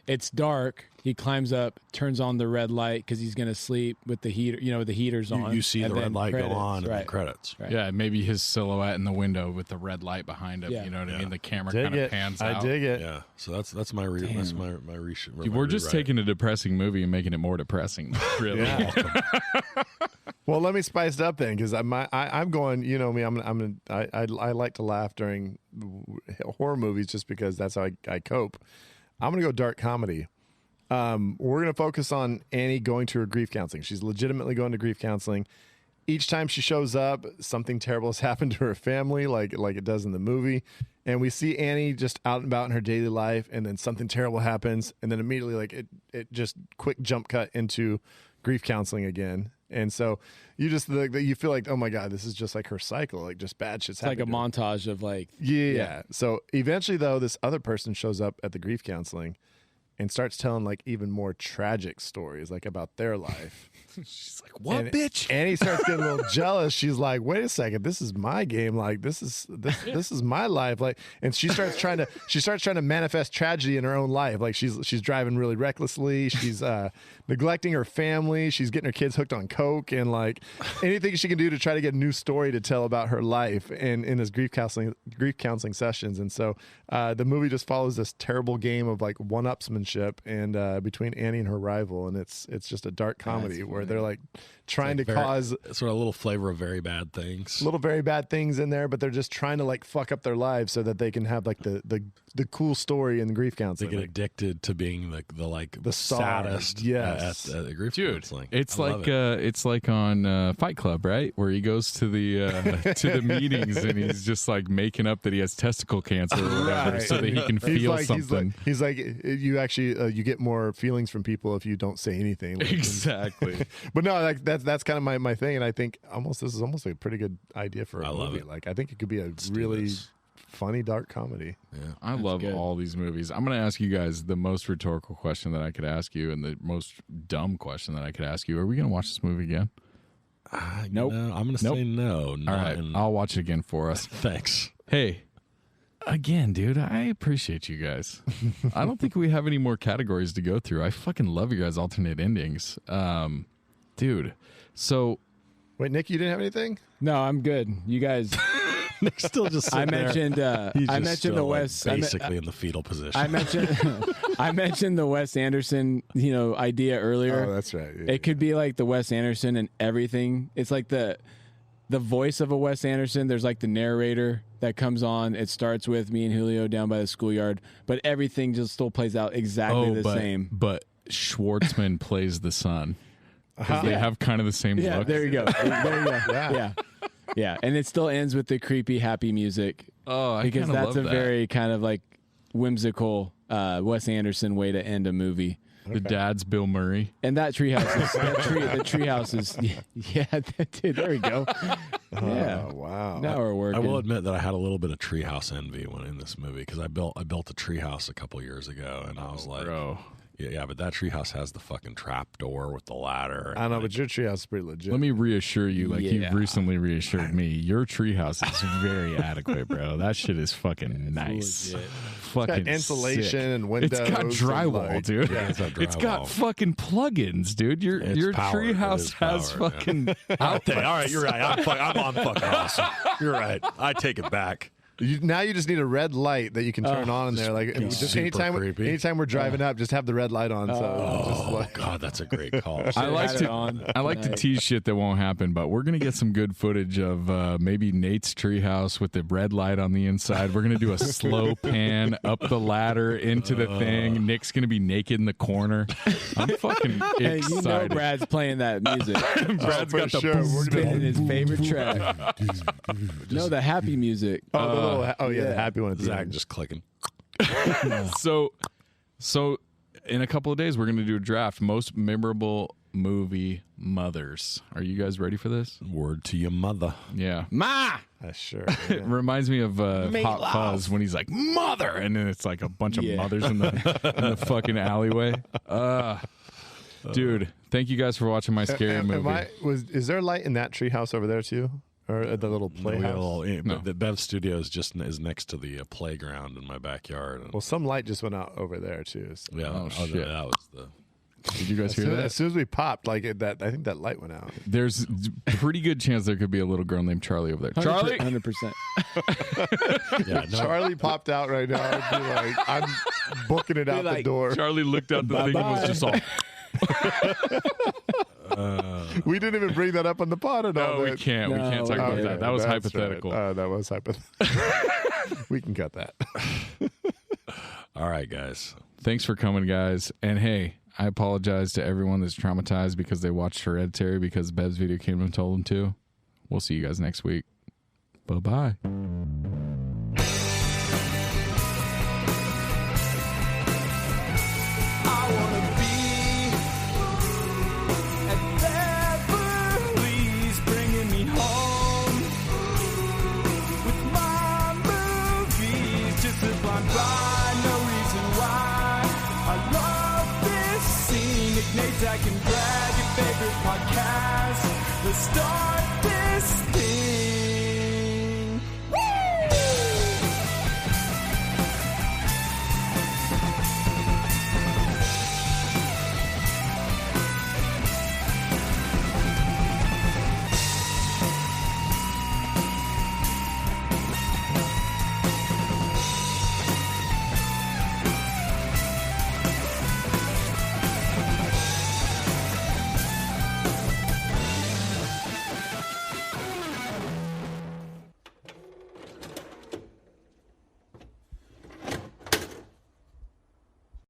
it's dark. He climbs up, turns on the red light because he's going to sleep with the heater. The heater's on. You see the red light go on, and then credits. Right. Yeah, maybe his silhouette in the window with the red light behind him. Yeah. You know what I mean? The camera kind of pans out. I dig it. Yeah. So that's my reshoot. We're just taking a depressing movie and making it more depressing. Really. Yeah. Well, let me spice it up then, because I'm going. You know me. I like to laugh during horror movies just because that's how I cope. I'm going to go dark comedy. We're going to focus on Annie going to her grief counseling. She's legitimately going to grief counseling. Each time she shows up, something terrible has happened to her family, like it does in the movie. And we see Annie just out and about in her daily life, and then something terrible happens, and then immediately, like it just quick jump cut into grief counseling again. And so you just you feel like, oh my God, this is just like her cycle, like just bad shit's happening. Like a montage of like yeah. So eventually, though, this other person shows up at the grief counseling and starts telling like even more tragic stories, like about their life. She's like, "What, And bitch?" Annie starts getting a little jealous. She's like, "Wait a second, this is my game. Like this is my life." Like, and she starts trying to manifest tragedy in her own life. Like she's driving really recklessly. She's neglecting her family. She's getting her kids hooked on coke and like anything she can do to try to get a new story to tell about her life. And in this grief counseling sessions. And so the movie just follows this terrible game of like one-upsmanship and between Annie and her rival, and it's just a dark comedy where they're like trying to cause sort of a little flavor of very bad things. little very bad things in there, but they're just trying to like fuck up their lives so that they can have like the cool story in the grief They counseling. get addicted to being the star, saddest yes. at the grief Dude, counseling. it's I love like it. it's like on Fight Club, right? Where he goes to the to the meetings and he's just like making up that he has testicle cancer or whatever, Right. so that he can feel something. He's like you actually you get more feelings from people if you don't say anything. Like, Exactly. but no, like that's kind of my thing, and I think this is almost a pretty good idea for a I love movie. it. Like I think it could be a Let's do really this. funny dark comedy. Yeah. I love good. all these movies. I'm going to ask you guys the most rhetorical question that I could ask you and the most dumb question that I could ask you. Are we going to watch this movie again? Nope. No, I'm going to say no. All Not right. in- I'll watch it again for us. Thanks. Hey, again, dude, I appreciate you guys. I don't think we have any more categories to go through. I fucking love your guys' alternate endings. Dude, so Wait, Nick, you didn't have anything? No, I'm good. You guys, Nick's still just I sitting there. mentioned He's I just mentioned still, the like, West basically in the fetal position. I mentioned I mentioned the Wes Anderson, idea earlier. Oh, that's right. Yeah, It could be like the Wes Anderson and everything. It's like the voice of a Wes Anderson. There's like the narrator that comes on. It starts with me and Julio down by the schoolyard, but everything just still plays out exactly the same. But Schwartzman plays the son. 'Cause they have kind of the same Yeah, look. there you go. There you go. Yeah. And it still ends with the creepy, happy music. Oh, I because kinda that's love a that. very kind of like whimsical Wes Anderson way to end a movie. The dad's Bill Murray. And that treehouse is the treehouse is dude, there we go. Yeah. Oh, wow. Now we're I working. will admit that I had a little bit of treehouse envy when in this movie because I built a treehouse a couple years ago, and I was like, Bro. yeah, but that treehouse has the fucking trap door with the ladder. I don't know, but your treehouse is pretty legit. Let me reassure you, like Yeah. you've recently reassured me, your treehouse is very adequate, bro. That shit is fucking nice. legit. Fucking got insulation sick. and windows. It's got and, drywall, like- dude. Yeah, it's got It's got drywall. fucking plugins, dude. Your It's powered. It treehouse is has powered, fucking Okay, outlets. all right, you're right. I'm on fucking awesome. You're right. I take it back. Now you just need a red light that you can turn on in there. Like it's just super creepy. anytime we're driving up, just have the red light on. So just Oh like, God, that's a great call. I like had to it on I like to tonight. tease shit that won't happen, but we're gonna get some good footage of maybe Nate's treehouse with the red light on the inside. We're gonna do a slow pan up the ladder into the thing. Nick's gonna be naked in the corner. I'm fucking Hey, excited. Brad's playing that music. Brad's for got the sure. We're gonna- Spinning his favorite track. No, the happy music. the yeah. happy one at the Zach end. just clicking. so in a couple of days we're gonna do a draft most memorable movie mothers. Are you guys ready for this? Word to your mother. Yeah. Ma! Sure. It reminds me of Hot love. Fuzz when he's like mother, and then it's like a bunch of Yeah. mothers in the fucking alleyway. Dude, thank you guys for watching my scary movie. Is there light in that treehouse over there too, or at the little We playhouse? got a little, No. The Bev Studios is next to the playground in my backyard. And, Well, some light just went out over there too. So. yeah, Oh, other- shit. that was the. Did you guys hear As that? soon as we popped, like that, I think that light went out. There's pretty good chance there could be a little girl named Charlie over there. Charlie, 100%. Yeah, no, Charlie popped out right now. I'd be like, I'm booking it out the like, door. Charlie looked out the thing and was just all. We didn't even bring that up on the pod at all. No, we can't. We can't No, talk about okay. that. That was That's hypothetical. Right. That was hypothetical. We can cut that. all right, guys. Thanks for coming, guys. And hey, I apologize to everyone that's traumatized because they watched Hereditary because Bev's Video Kingdom told them to. We'll see you guys next week. Bye-bye. I wanna be at Beverly's, bringing me home with my movies. Just a blind ride, no reason why. I love this scene. Nick Nate, I can grab your favorite podcast. Let's start this